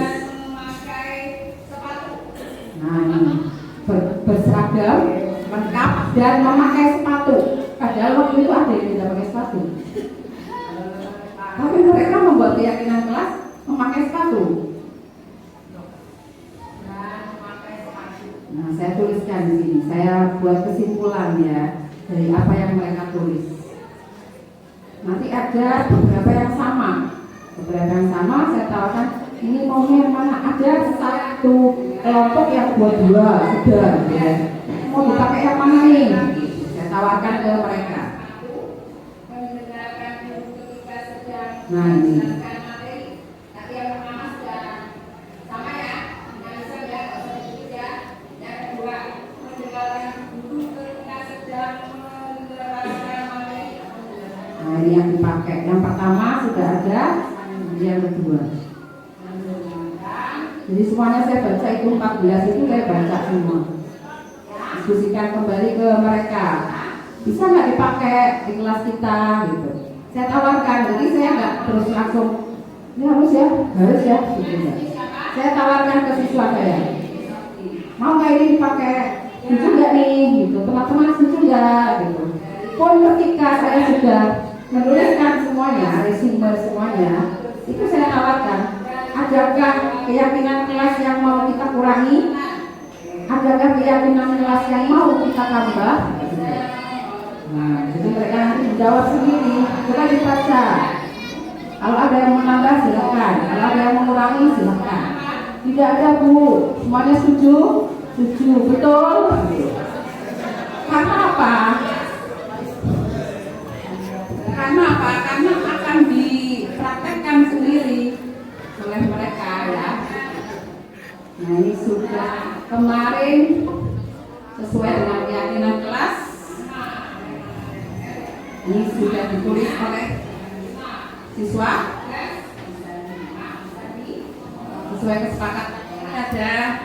Nah ini berseragam, lengkap dan memakai sepatu. Padahal waktu itu ada yang tidak pakai sepatu. Tapi mereka membuat keyakinan kelas memakai sepatu. Nah, saya tuliskan di sini. Saya buat kesimpulan ya dari apa yang mereka tulis. Nanti ada beberapa yang sama. Beberapa yang sama saya tawarkan. Ini maunya yang mana? Ada satu kelompok yang buat dua sudah. Ya. Mau dipakai yang mana nih? Saya tawarkan ke mereka. Nah ini. Nah ini yang dipakai. Yang pertama sudah ada, yang kedua. Jadi semuanya saya baca itu 14 itu saya baca semua. Diskusikan kembali ke mereka. Bisa nggak dipakai di kelas kita gitu. Saya tawarkan, jadi saya nggak terus langsung ini harus ya, gitu ya. Saya tawarkan ke siswa saya. Mau nggak ini dipakai? Setuju nggak nih? Gitu. Teman-teman setuju nggak? Gitu. Pun ketika saya sudah menuliskan semuanya, resume semuanya, itu saya tawarkan. Adakah keyakinan kelas yang mau kita kurangi? Adakah keyakinan kelas yang mau kita tambah? Nah, jadi mereka nanti menjawab sendiri. Kita dibaca. Kalau ada yang menambah silakan. Kalau ada yang mengurangi silakan. Tidak ada Bu. Semuanya setuju? Setuju. Betul? Karena apa? Karena akan dipraktekkan sendiri oleh mereka ya. Nah ini sudah kemarin sesuai dengan keyakinan kelas. Ini sudah ditulis oleh siswa sesuai kesepakatan.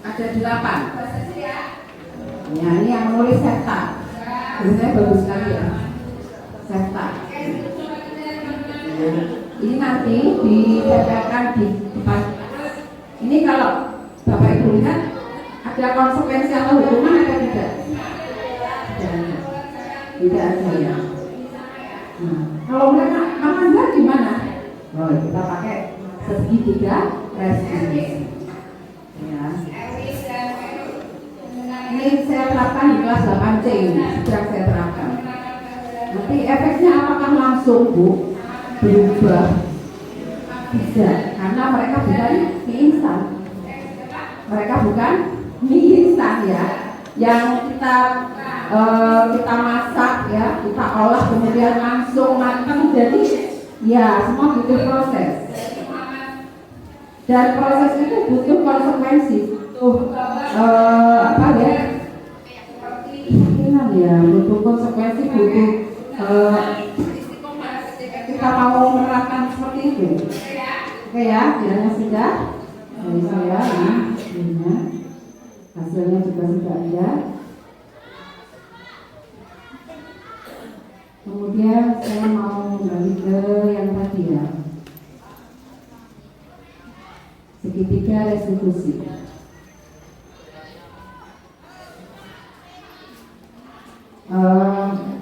Ada 8. Ya ini yang menulis Serta. Sebenarnya bagus sekali ya. Serta. Ini nanti ditempelkan di depan. Ini kalau Bapak Ibu lihat ada konsekuensi atau hukuman atau tidak? Tidak ada ya. Nah, kalau mereka melanggar gimana? Oh, kita pakai segitiga restitusi. Ya. Ini saya terapkan di kelas 8C ini, sedang saya terapkan. Nanti efeknya apakah langsung Bu? Berubah? Bisa, karena mereka bukan mie instan. Mereka bukan mie instan ya, yang kita masak ya, kita olah kemudian langsung matang. Jadi ya semua butuh proses. Dan proses itu butuh konsekuensi, butuh apa ya? Keyakinan ya, butuh konsekuensi, butuh kita mau menerapkan seperti itu. Oke ya, kiranya sudah dari saya ini hasilnya juga sudah ada. Kemudian saya mau kembali ke yang tadi ya, segitiga restitusi.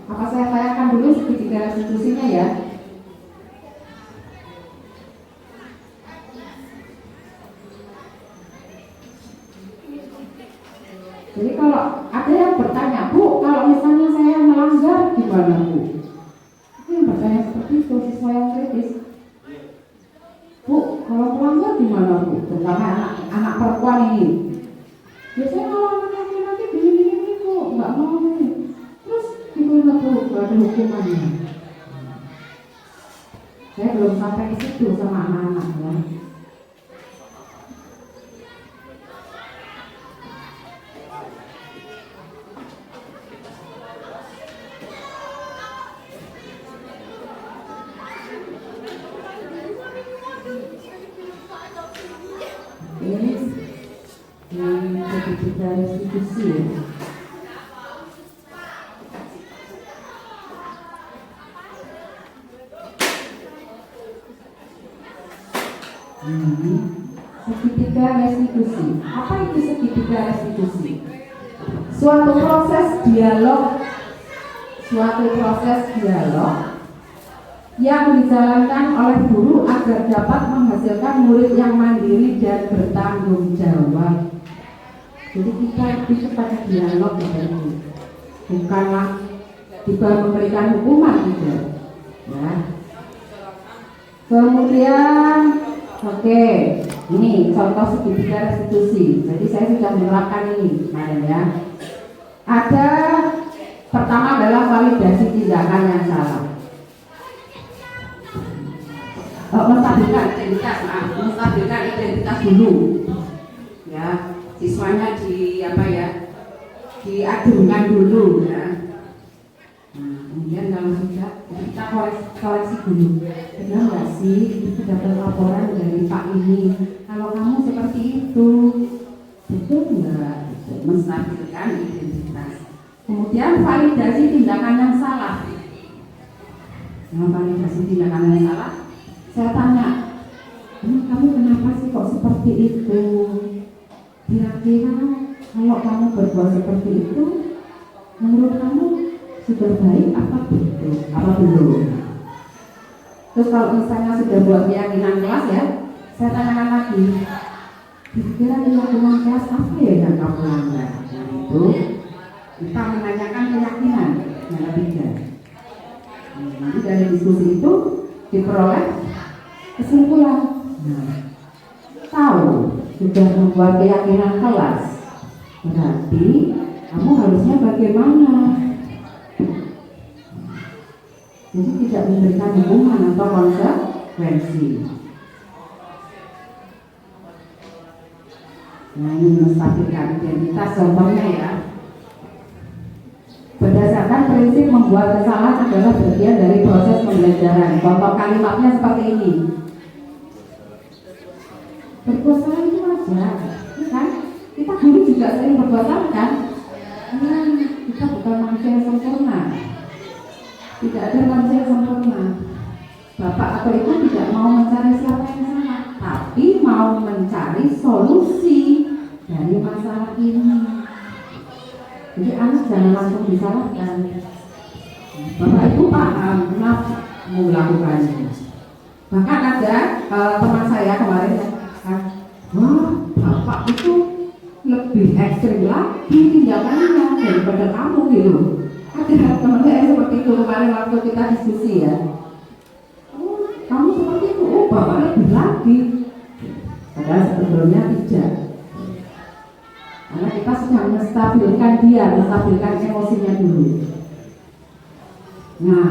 Apa saya tanyakan dulu segitiga restitusinya ya? Jadi ada yang bertanya, Bu, kalau misalnya saya melanggar gimana Bu? Itu yang bertanya seperti itu, siswa yang kritis. Bu, kalau melanggar gimana Bu? Terutama anak perempuan ini. Biasanya kalau anak laki-laki begini-begini Bu, nggak mau ini. Terus gimana Bu? Gak ada hukumannya. Saya belum sampai ke situ sama anak-anak ya. Ini yang kita restitusi ya. Segitiga restitusi. Apa itu segitiga restitusi? Suatu proses dialog yang dijalankan oleh guru agar dapat menghasilkan murid yang mandiri dan bertanggung jawab. Jadi kita lebih kepada dialog itu, bukanlah juga memberikan hukuman tidak. Ya. Kemudian, oke, ini contoh segitiga restitusi. Jadi saya sudah menerapkan ini, ya. Ada pertama adalah validasi tindakan yang salah. Menstabilkan identitas dulu, ya, siswanya diagungkan dulu, ya. Nah, kemudian kalau sudah kita koreksi dulu, benar nggak sih itu dapat laporan dari Pak ini, kalau kamu seperti itu, betul nggak? Menstabilkan identitas. Kemudian validasi tindakan yang salah. Validasi tindakan yang salah. Saya tanya, kamu kenapa sih kok seperti itu? Kira-kira kalau kamu berbuat seperti itu, menurut kamu sudah baik apa belum? Terus kalau misalnya sudah buat keyakinan kelas ya, saya tanyakan lagi, kira-kira keyakinan kelas apa ya yang kamu langgar? Nah itu kita menanyakan keyakinan yang ketiga. Nanti dari diskusi itu diperoleh kesimpulan. Nah, tahu sudah membuat keyakinan kelas, berarti kamu harusnya bagaimana? Jadi tidak memberikan hukuman atau konsekuensi. Nah ini menstabilkan identitas contohnya ya. Berdasarkan prinsip membuat kesalahan adalah bagian dari proses pembelajaran. Contoh kalimatnya seperti ini. Berbuat salah itu wajar, kan? Kita dulu juga sering berbuat salah kan? Kita bukan manusia yang sempurna. Tidak ada manusia yang sempurna. Bapak atau ibu tidak mau mencari siapa yang salah, tapi mau mencari solusi dari masalah ini. Jadi anak jangan langsung disalahkan. Bapak ibu paham kenapa mau melakukannya. Bahkan ada teman saya kemarin yang wah bapak itu lebih ekstrim lagi tindakannya daripada kamu gitu. Ada teman saya seperti itu kemarin waktu kita diskusi ya. Oh, kamu seperti itu, oh bapak lebih lagi. Padahal sebetulnya tidak. Karena kita sedang menstabilkan dia, menstabilkan emosinya dulu. Nah,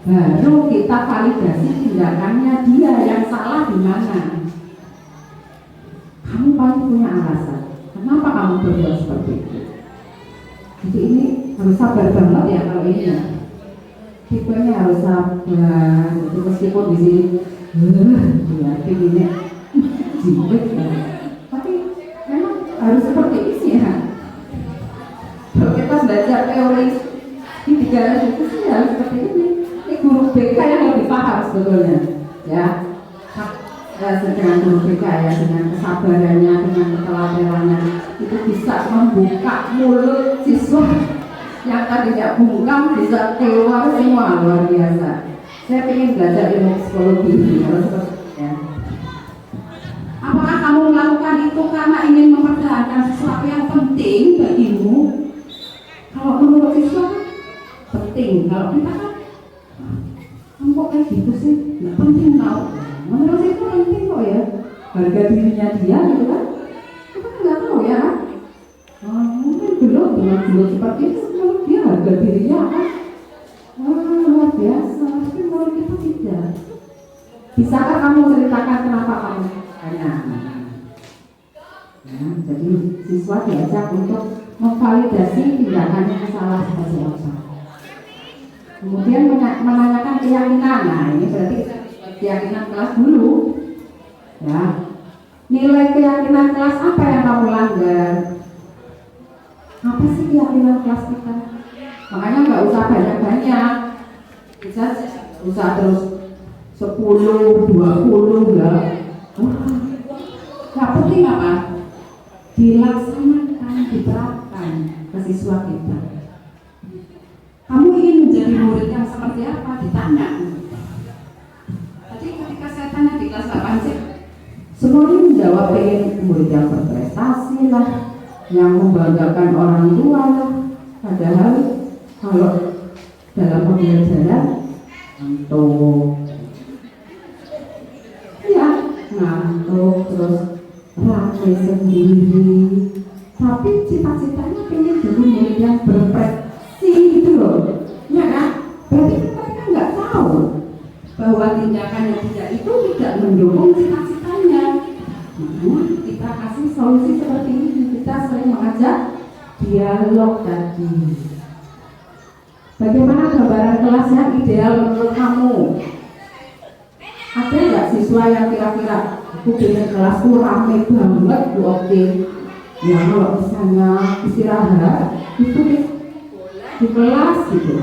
baru kita validasi tindakannya dia yang salah di mana. Kamu paling punya alasan. Kenapa kamu berbuat seperti itu? Jadi ini harus sabar banget ya kalau ini ya. Tipenya harus sabar. Jadi meskipun di sini, ya ini jiwet ya. Tapi memang harus seperti ini sih ya. Kalau kita belajar teori di 3 itu sih harus seperti ini. Ini guru BK yang lebih paham sebetulnya, ya. Dengan guru BK ya, dengan kesabarannya, dengan ketelaterannya itu bisa membuka mulut siswa yang tadinya bungkam bisa keluar semua, luar biasa. Saya ingin belajar ilmu psikologi harus seperti ya. Apakah kamu melakukan itu karena ingin mempertahankan sesuatu yang penting bagimu, Kalau kita kan, kamu kok kayak gitu sih, nggak penting tau. Menurut saya itu penting kok ya, harga dirinya dia gitu kan. Kita kan nggak tahu ya kan. Mungkin belum dengan jual seperti itu, menurut dia harga dirinya kan. Luar biasa, tapi menurut kita tidak. Bisakah kamu ceritakan kenapa kamu tanya? Ya, jadi siswa diajak untuk memvalidasi tindakannya salah seperti apa. Kemudian menanyakan keyakinan. Nah ini berarti keyakinan kelas dulu. Ya, nilai keyakinan kelas apa yang kamu langgar? Apa sih keyakinan kelas kita? Makanya nggak usah banyak-banyak, bisa usah terus 10, 20 ya. Nggak penting apa? Dilaksanakan, diterapkan ke siswa kita. Kamu ingin menjadi murid yang seperti apa? Ditanya. Tadi ketika saya tanya di kelas 8 sih, semuanya menjawab pengen murid yang berprestasi lah, yang membanggakan orang tua lah. Padahal kalau dalam pembelajaran ngantuk, ya ngantuk terus rame sendiri. Tapi cita-citanya pengen jadi murid yang berprestasi gitu loh, ya kan? Berarti mereka nggak tahu bahwa tindakan yang tidak itu tidak mendukung cita-citanya. Makanya kita kasih solusi seperti ini. Kita sering mengajak dialog tadi. Bagaimana gambaran kelas yang ideal menurut kamu? Ada nggak siswa yang kira-kira aku pengen kelasku rame banget, oke? Ya kalau misalnya istirahat itu di kelas gitu.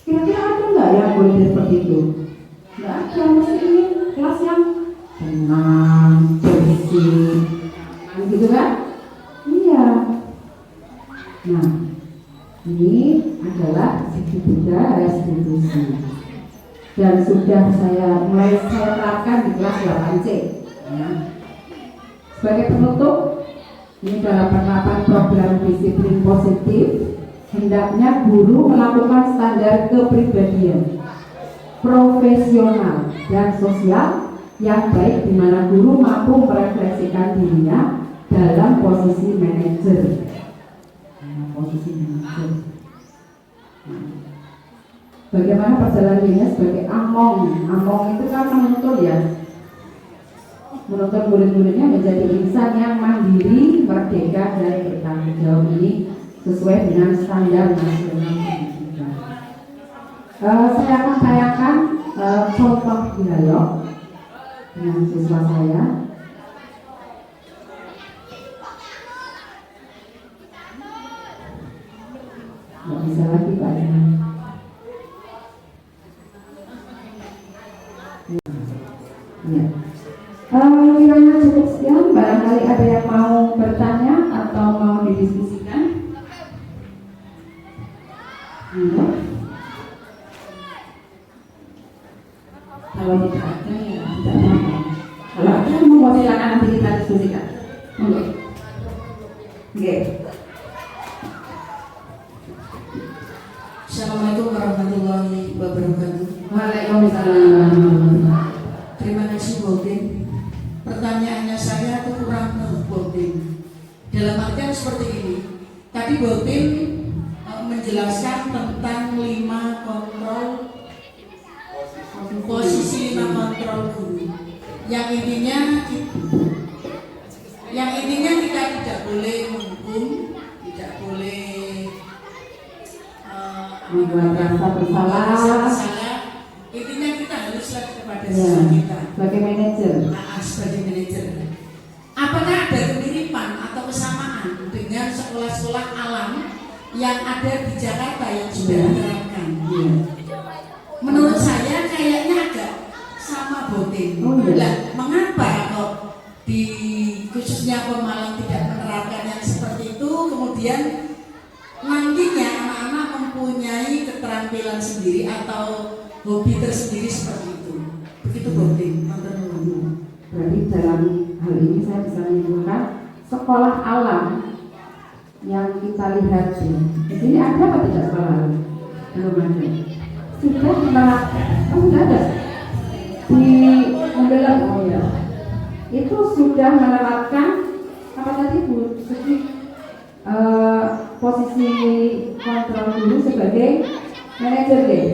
Kira-kira ada nggak yang boleh seperti itu? Nggak ada, mesti kelas yang tenang, bersih, gitu kan? Iya. Nah, ini adalah segitiga restitusi dan sudah mulai saya terapkan di kelas 8C. Ya. Sebagai penutup, ini dalam penerapan program disiplin positif, hendaknya guru melakukan standar kepribadian profesional dan sosial yang baik, di mana guru mampu merefleksikan dirinya dalam posisi manajer. Bagaimana perjalanannya sebagai among? Among itu kan menuntun ya, menuntun murid-muridnya menjadi insan yang mandiri, merdeka, dan bertanggung jawab. Ini sesuai dengan standar nasional pendidikan. Saya akan tayangkan contoh dialog dengan siswa saya. Nggak bisa lagi Pak. Ya. Kiranya cukup sekian. Barangkali ada yang mau bertanya atau mau didiskusikan? Enggak. Kalau tidak ada ya tidak apa-apa. Kalau ada mau silakan nanti kita diskusikan. Oke. Oke. Assalamualaikum warahmatullahi wabarakatuh. Waalaikumsalam. Terima kasih Botin. Pertanyaannya saya itu kurang Botin. Dalam artian seperti ini. Tadi Botin menjelaskan tentang 5 kontrol posisi 5 kontrol guru. Yang intinya kita tidak boleh menghukum, tidak boleh membuat rasa bersalah. Intinya kita harus lihat kepada siswa kita sebagai manajer. Sebagai manajer. Apakah ada kemiripan atau kesamaan dengan sekolah-sekolah alam yang ada di Jakarta yang sudah diterapkan? Menurut saya kayaknya agak sama Botin. Mengapa kok di khususnya Pemalang tidak menerapkan yang seperti itu, kemudian nantinya anak-anak mempunyai keterampilan sendiri atau hobi tersendiri seperti itu. Begitu Botin. Berarti dalam hal ini saya bisa menyimpulkan sekolah alam yang kita lihat di sini ada apa tidak sekolah alam? Belum ada. Sudah menerapkan? Oh, sudah ada. Di Modelan, oh ya. Itu sudah menerapkan apa tadi Bu Suci? Posisi kontrol guru sebagai manajer deh.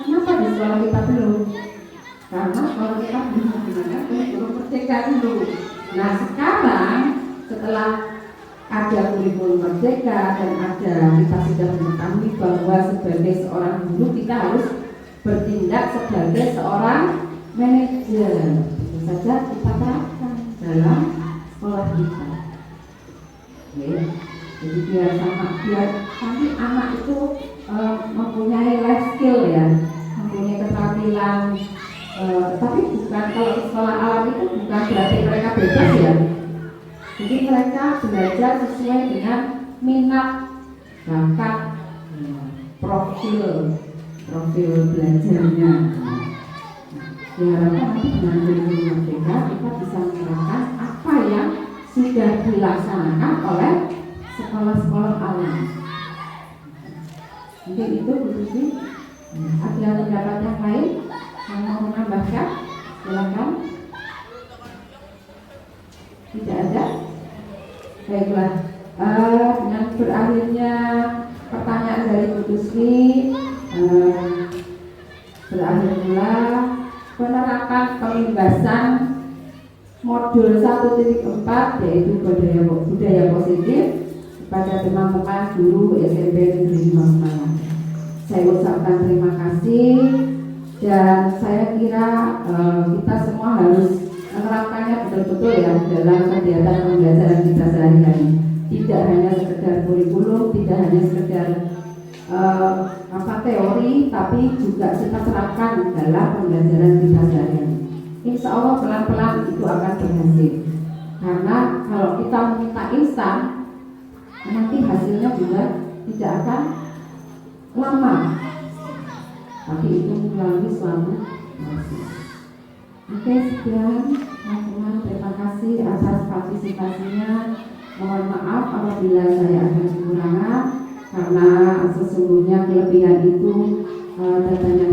Kenapa di sekolah kita belum? Karena kalau kita belum menggunakan kurikulum merdeka dulu. Nah sekarang setelah ada kurikulum merdeka dan ada kita sudah mengetahui bahwa sebagai seorang guru kita harus bertindak sebagai seorang manajer. Itu saja kita terapkan dalam sekolah kita. Oke. Jadi biar nanti anak itu mempunyai life skill ya, mempunyai keterampilan. Tapi bukan kalau di sekolah alam itu bukan berarti mereka bebas ya. Jadi mereka belajar sesuai dengan minat, bakat, profil belajarnya. Diharapkan nanti dengan kurikulum merdeka kita bisa menerapkan apa yang sudah dilaksanakan oleh sekolah-sekolah alam. Mungkin itu Bu Susi. Ada pendapat yang lain yang mau menambahkan? Silakan. Tidak ada. Baiklah. Dengan berakhirnya pertanyaan dari Bu Susi, berakhir pula penerapan pelimbasan modul 1.4 yaitu budaya positif kepada teman-teman guru SMP Negeri 5 Semarang. Saya ucapkan terima kasih dan saya kira kita semua harus menerapkannya betul-betul ya dalam kegiatan pembelajaran kita sehari-hari. Tidak hanya sekedar kurikulum, tidak hanya sekedar teori, tapi juga kita terapkan dalam pembelajaran kita sehari-hari. Insya Allah pelan-pelan itu akan berhasil. Karena kalau kita meminta instan, nanti hasilnya juga tidak akan lama. Tapi itu melalui suatu proses. Oke, sekian teman-teman. Terima kasih atas partisipasinya. Mohon maaf apabila saya ada kekurangan, karena sesungguhnya kelebihan itu datanya